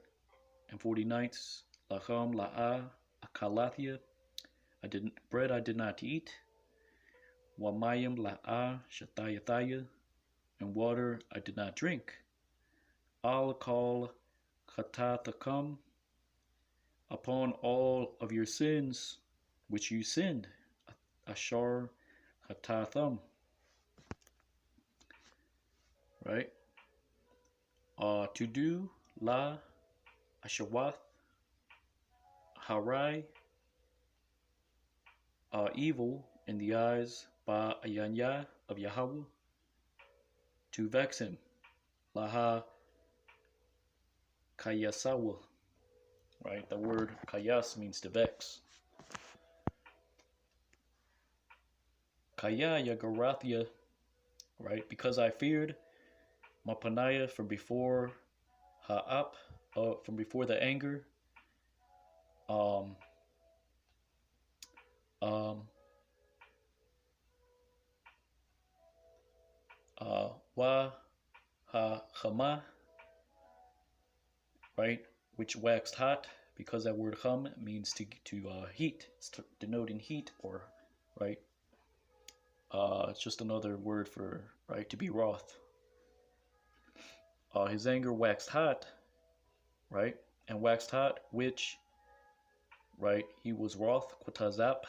And 40 nights, Lacham, La'a, Akalathia, I did not eat. Wamayim, La'a, Shatayathaya, and water I did not drink. I'll call Khatathakam, upon all of your sins which you sinned. Ashar Khatatham. Right? To do La Ashawath Harai, evil in the eyes Ba Ayanya of Yahweh, to vex him. Laha Kayasawa. Right? The word Kayas means to vex. Kaya Yagarathia, right? Because I feared Mapanaya from before ha'ap, from before the anger, um, um, wa ha'chama, right, which waxed hot, because that word hum means to heat. It's denoting heat, or right. It's just another word for right to be wroth. His anger waxed hot, right, and waxed hot, which right he was wroth kwatazap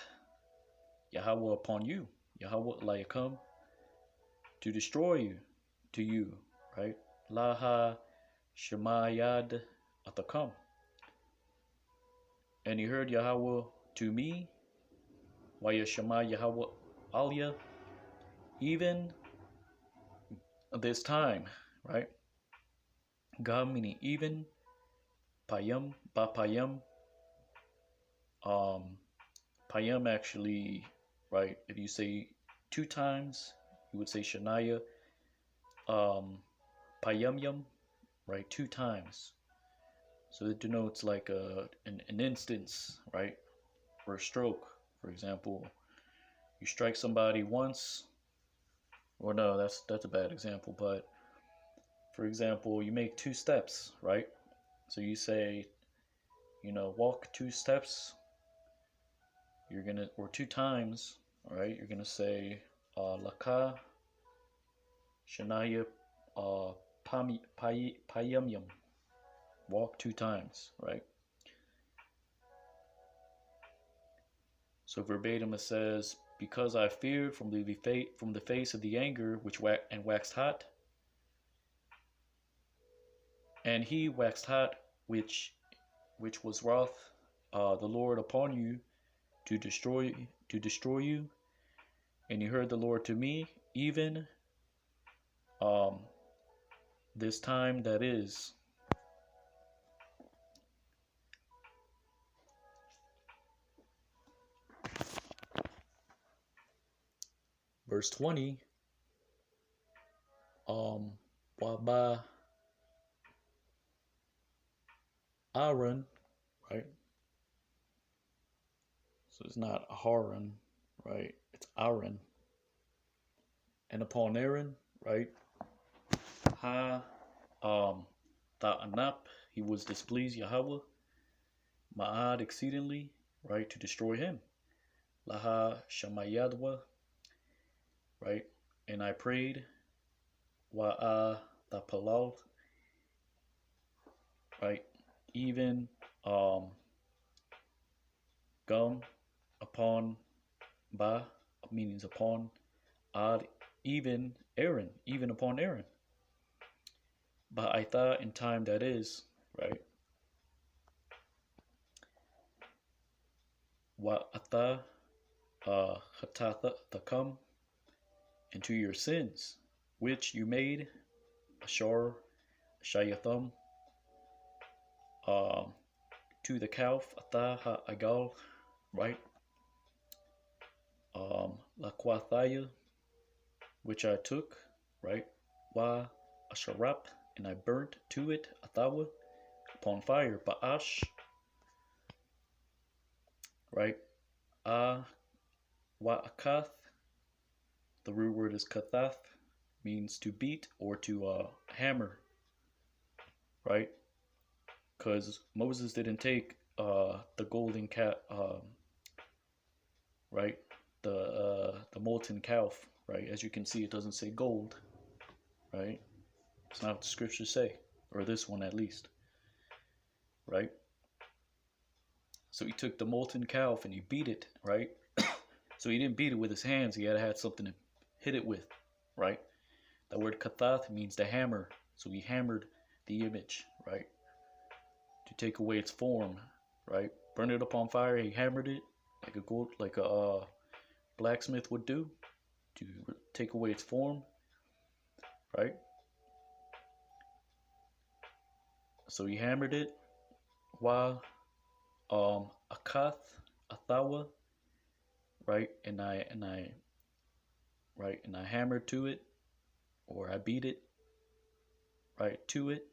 Yahweh upon you. Yahweh layakam, to destroy you, to you, right? Laha shemayad atakam. And he heard Yahweh to me, Wayashama Yahweh Aliyah, even this time, right? Gam meaning even, payam, ba payam. Payam actually, right? If you say 2 times, you would say Shanaya. Payamyam, right? 2 times. So it denotes like an instance, right? Or a stroke. For example, you strike somebody once, or no, that's a bad example, but for example, you make 2 steps, right? So you say, walk 2 steps, or 2 times, all right? You're gonna say, laka, shanaya, payamyam, walk 2 times, right? So verbatim it says, because I feared from the face of the anger which waxed hot, and he waxed hot, which was wrath, the Lord upon you, to destroy you. And he heard the Lord to me, even this time that is. Verse 20, Waba Aaron, right? So it's not Aharon, right? It's Aaron. And upon Aaron, right? Ha, Ta'anap, he was displeased, Yahweh, Ma'ad exceedingly, right? To destroy him. Laha Shamayadwa, right? And I prayed, Wa'a Tapalal, right? Even Gum upon Ba, meanings upon Ad, even Aaron, even upon Aaron. Ba'aitha, in time that is, right? Wa'ata Hatatha, the come into your sins, which you made, Ashar, Shayatham, to the calf, Ata Ha'agal, right? Laquathaya, which I took, right? Wa Asharap, and I burnt to it, Athawa, upon fire, Ba'ash, right? Wa Akath, the root word is Kathath, means to beat or to hammer, right? Because Moses didn't take the golden cat, right? The molten calf, right? As you can see, it doesn't say gold, right? It's not what the scriptures say, or this one at least, right? So he took the molten calf and he beat it, right? So he didn't beat it with his hands. He had to have something to hit it with, right? The word kathath means to hammer. So he hammered the image, right? To take away its form, right? Burn it up on fire. He hammered it like a blacksmith would do to take away its form, right? So he hammered it while akath, athawa, right? And I hammered to it, or I beat it, right, to it,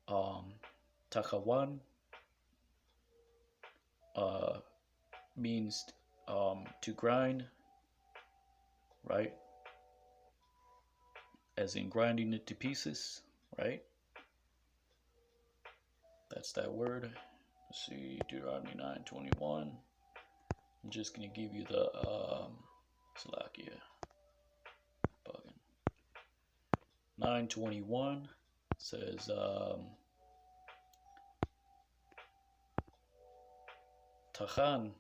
Takawan means to grind, right? As in grinding it to pieces, right? That's that word. Let's see, Deuteronomy 9:21. I'm just gonna give you the Salakia bugging. 9:21 says Tachan,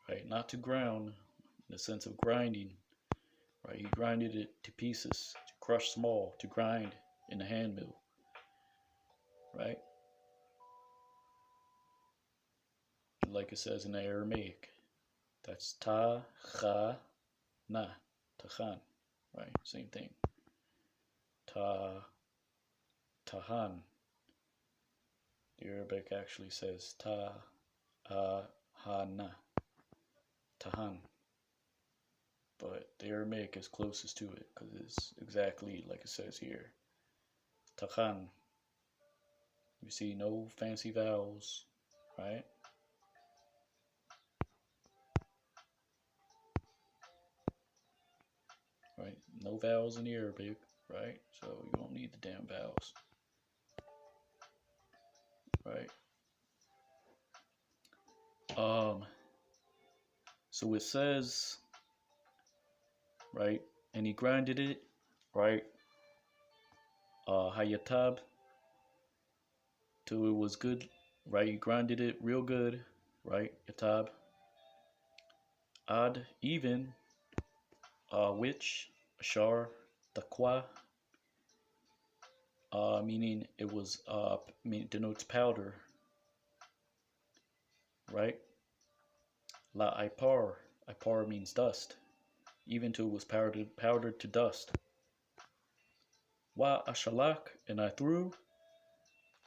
right? Not to ground, in the sense of grinding, right? He grinded it to pieces, to crush small, to grind in the hand mill, right? Like it says in the Aramaic. That's ta, cha, na, tachan, right? Same thing. Ta, tahan. The Arabic actually says ta, ha, na, tahan. But the Aramaic is closest to it because it's exactly like it says here. Tachan. You see no fancy vowels, right? Right? No vowels in the Arabic, right? So you don't need the damn vowels, right? So it says, right? And he grinded it, right? Hayatab, till it was good, right? He grinded it real good, right? Yatab. Ad, even, which, Ashar, Taqwa, meaning it was, denotes powder, right? La Ipar, Ipar means dust, even till it was powdered to dust. Wa Ashalak, and I threw,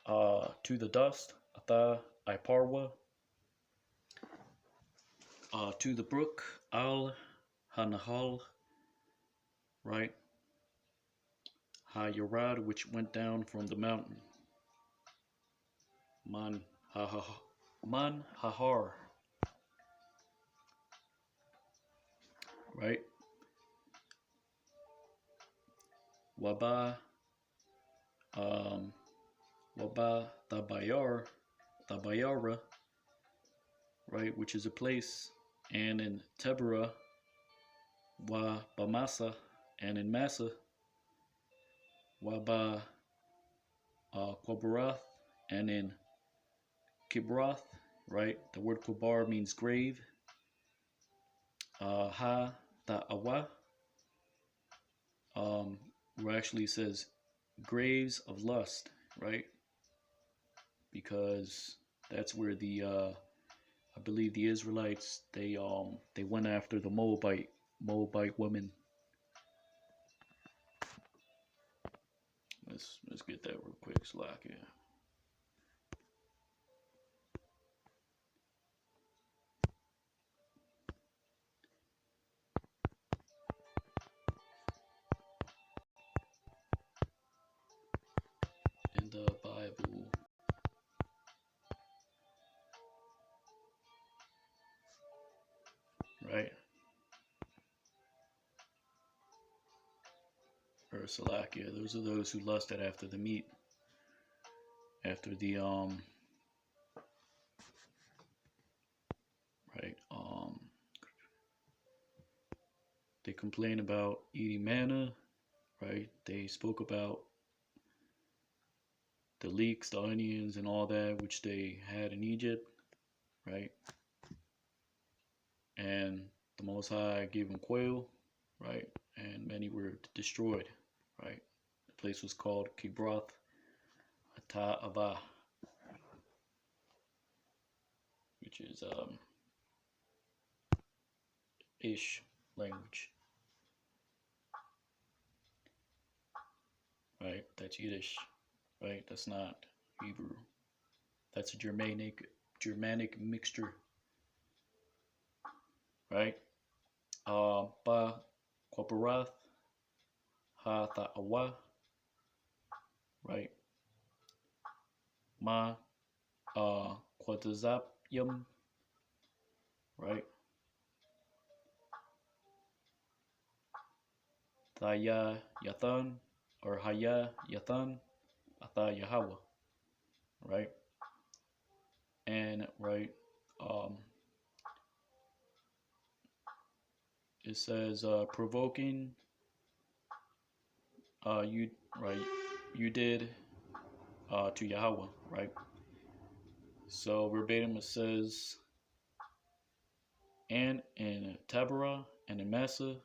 to the dust, Ata Iparwa, to the brook, Al Hanahal, right? Ha Yarad, which went down from the mountain. Man Hahar, right? Waba, Waba Tabayara, right? Which is a place, and in Tebera, Wa Bamasa, and in Massa, Waba Quabarath, and in Kibroth, right? The word Kubar means grave. Ha Ta'awa, where actually says graves of lust, right? Because that's where the I believe the Israelites they went after the Moabite women. Let's get that real quick, Slack. Yeah. In the Bible, right? Or Salakia. Those are those who lusted after the meat, after the right. They complain about eating manna, right? They spoke about the leeks, the onions, and all that which they had in Egypt, right? And the Most High gave them quail, right? And many were destroyed, right? The place was called Kibroth Hata'avah, which is Ish language, right? That's Yiddish, right? That's not Hebrew. That's a Germanic mixture, right? Ba Quaparath Ha Ta'awa, right? Ma Quatazapyum, right? Thaya Yathan, or Haya Yathan, Atha Yahweh, right? And right, um, it says provoking you, right, you did to Yahweh, right? So verbatim it says, and in Taberah, and in Massa,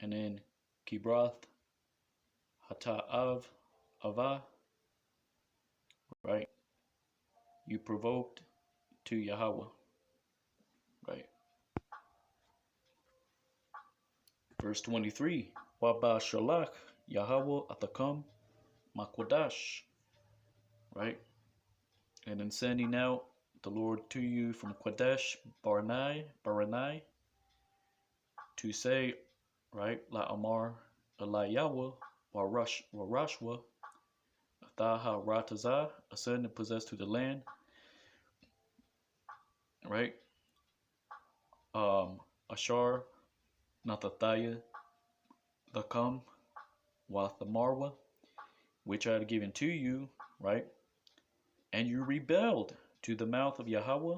and in Kibroth Hata'av Avah, right? You provoked to Yahweh, right? Verse 23, Waba Shalach Yahweh Atakam Makwadash, right? And in sending out the Lord to you from Kadesh Baranai, to say, right, La Amar Eliyahu Warashwa, Athaha Ratazah, ascend and possess to the land, right? Ashar Nathathaya Lakam Wathamarwa, which I had given to you, right? And you rebelled to the mouth of Yahweh.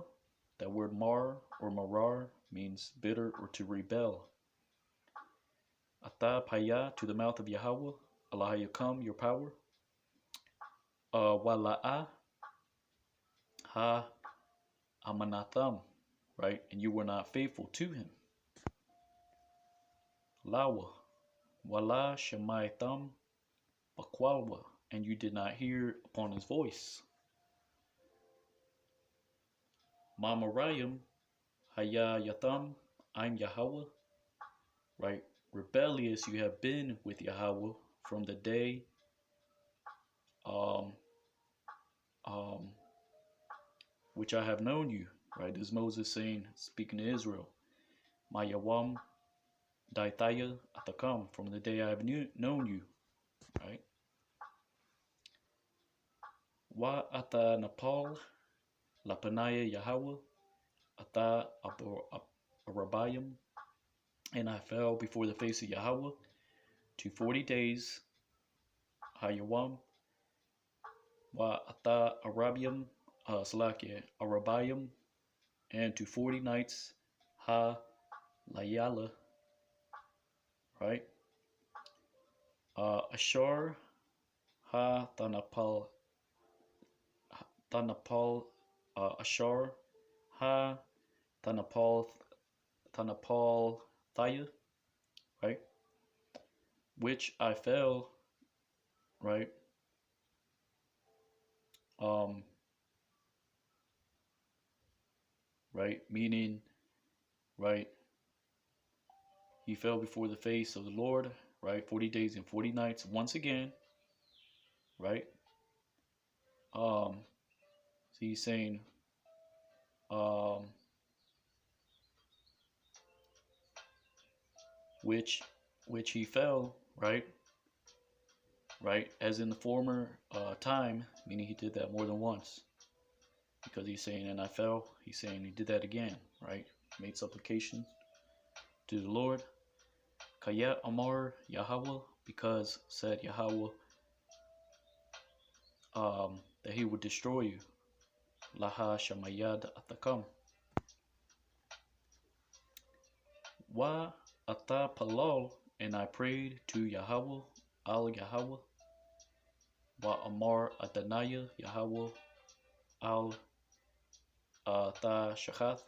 That word mar or marar means bitter or to rebel. Ata paya, to the mouth of Yahweh. Allah come, your power. Wala'a ha amanatham, right? And you were not faithful to him. Lawa wala shemaitam bakwalwa, and you did not hear upon his voice. Mamarayim haya yatham, I'm Yahweh, right? Rebellious you have been with Yahweh from the day um, um, which I have known you, right? This is Moses saying, speaking to Israel, Mayawam Daithaya Atakam, from the day I have known you, right? Wa Ata Nepal Lapanaya Yahweh Ata Arabayim, and I fell before the face of Yahweh to 40 days, Hayawam Wa Ata Arabium Salakia Arabayim, and to 40 nights, Ha Layala, right? Ashar Ha Tanapal Ashar Ha Tanapal Thaya, right? Which I fell, right? Right, meaning, right, he fell before the face of the Lord, right, 40 days and 40 nights once again, right? So he's saying, which he fell, right, as in the former time, meaning he did that more than once, because he's saying, and I fell, he's saying he did that again, right? Made supplication to the Lord. Kayat Amar Yahweh, because said Yahweh that he would destroy you. Laha Shamayad Atakam. Wa Ata Palal, and I prayed to Yahweh, Al Yahweh. Wa Amar Adanaya Yahweh, Al Ta Shachath,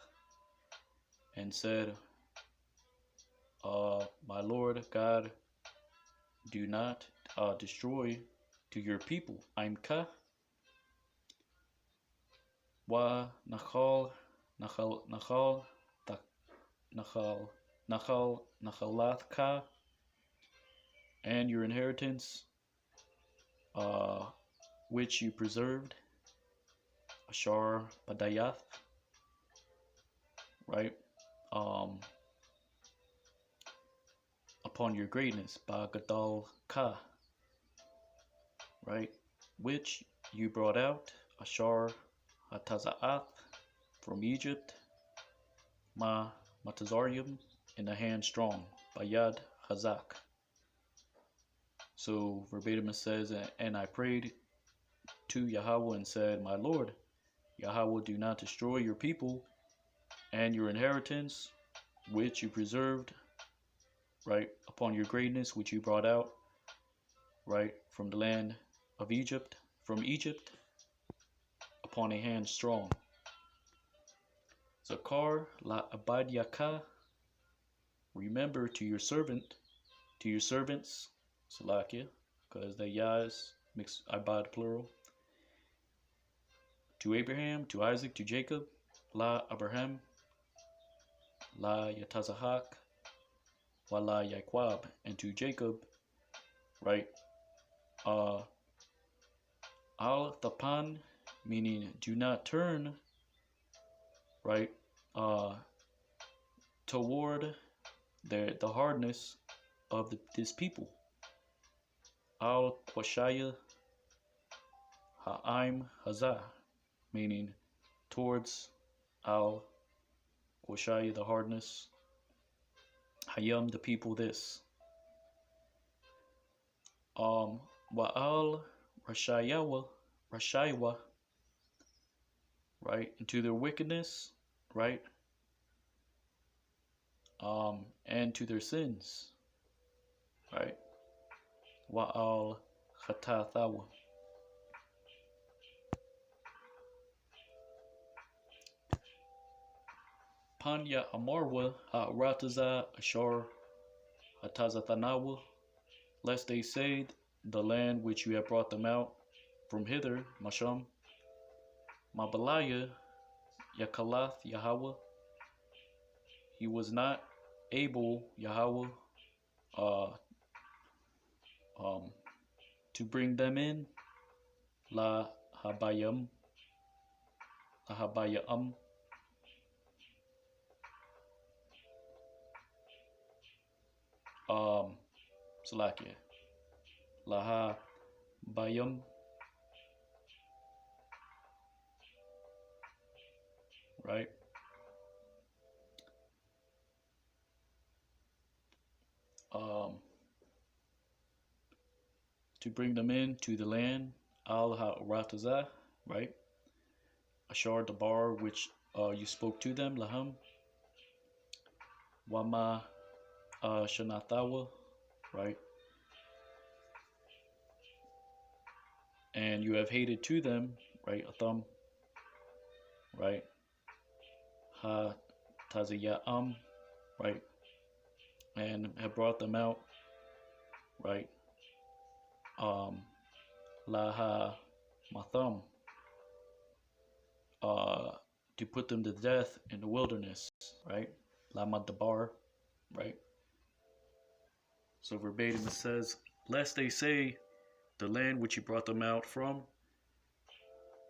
and said, my Lord God, do not destroy to your people. I'm Ka. Wa Nachal Nachalath Ka, and your inheritance, which you preserved, Ashar Badayath, right? Upon your greatness, Bagadal Ka, right? Which you brought out Ashar Hataza'ath from Egypt, Ma Matazarium in the hand strong, Bayad Hazak. So verbatim it says, and I prayed to Yahweh and said, my Lord, Yahweh, do not destroy your people and your inheritance, which you preserved, right, upon your greatness, which you brought out, right, from the land of Egypt, from Egypt, upon a hand strong. Zakar la Abadyaka, remember to your servants, Salakia, because the Yahs mix Abad plural, to Abraham, to Isaac, to Jacob, la Abraham, la Yatazahak, wa la Yaquab, and to Jacob, right, al Thapan, meaning do not turn, right, toward the hardness of this people. Al Quashaya Ha'im Hazah, meaning towards Al Quashaya, the hardness, Hayam, the people, this. Wa'al Rashaywa, right, into their wickedness, right, and to their sins, right, Wa'al Khatathawa. Panya Amarwa Ha'rataza Ashar Hatazathanawa, lest they say, the land which you have brought them out from hither, Masham, Mabalaya Yakalath Yahweh, he was not able, Yahweh, to bring them in, La Habayam, Salakia, La Habayam, right? To bring them in to the land, Al Ha'ratazah, right? Ashar Dabar, which you spoke to them, Laham, Wama Shanathawa, right? And you have hated to them, right? Atham, right? Ha Taziya'am, right? And have brought them out, right? Laha Matham, to put them to death in the wilderness, right? Lama Dabar, right? So verbatim it says, lest they say, the land which he brought them out from,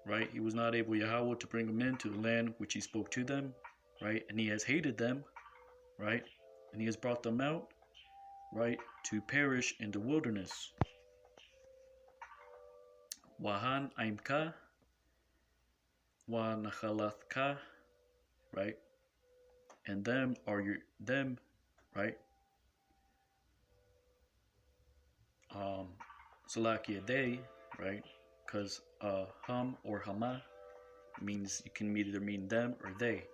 right? He was not able, Yahweh, to bring them into the land which he spoke to them, right? And he has hated them, right? And he has brought them out, right? To perish in the wilderness. Wahan Aimka, Wa Nachalathka, right? And them are them, right? Salakia, they, right? Because Ham or Hama means, you can either mean them or they.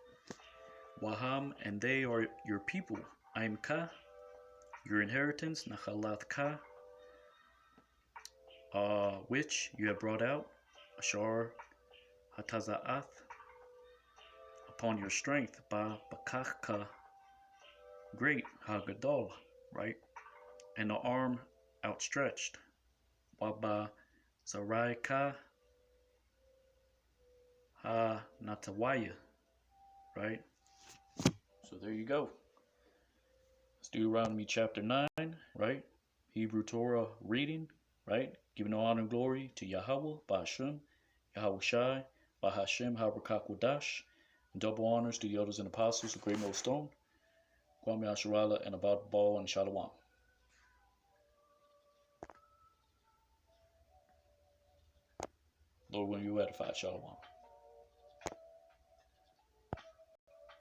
Waham, and they are your people. Aimka, your inheritance. Nachalathka, which you have brought out. Ashar Hataza'ath, upon your strength. Ba Bakachka, great. Hagadol, right? And the arm outstretched. Waba Zaraika Ha Natawaya, right? So there you go. Let's do Deuteronomy chapter 9, right? Hebrew Torah reading, right? Giving honor and glory to Yahweh, Ba'ashem, Yahweh Shai, Ba'Hashem, Habrakakwadash, and double honors to the elders and apostles, the great millstone, Kwame Asherala, and Abad Ball and Shalom. Lord, when you're edified, Shalom.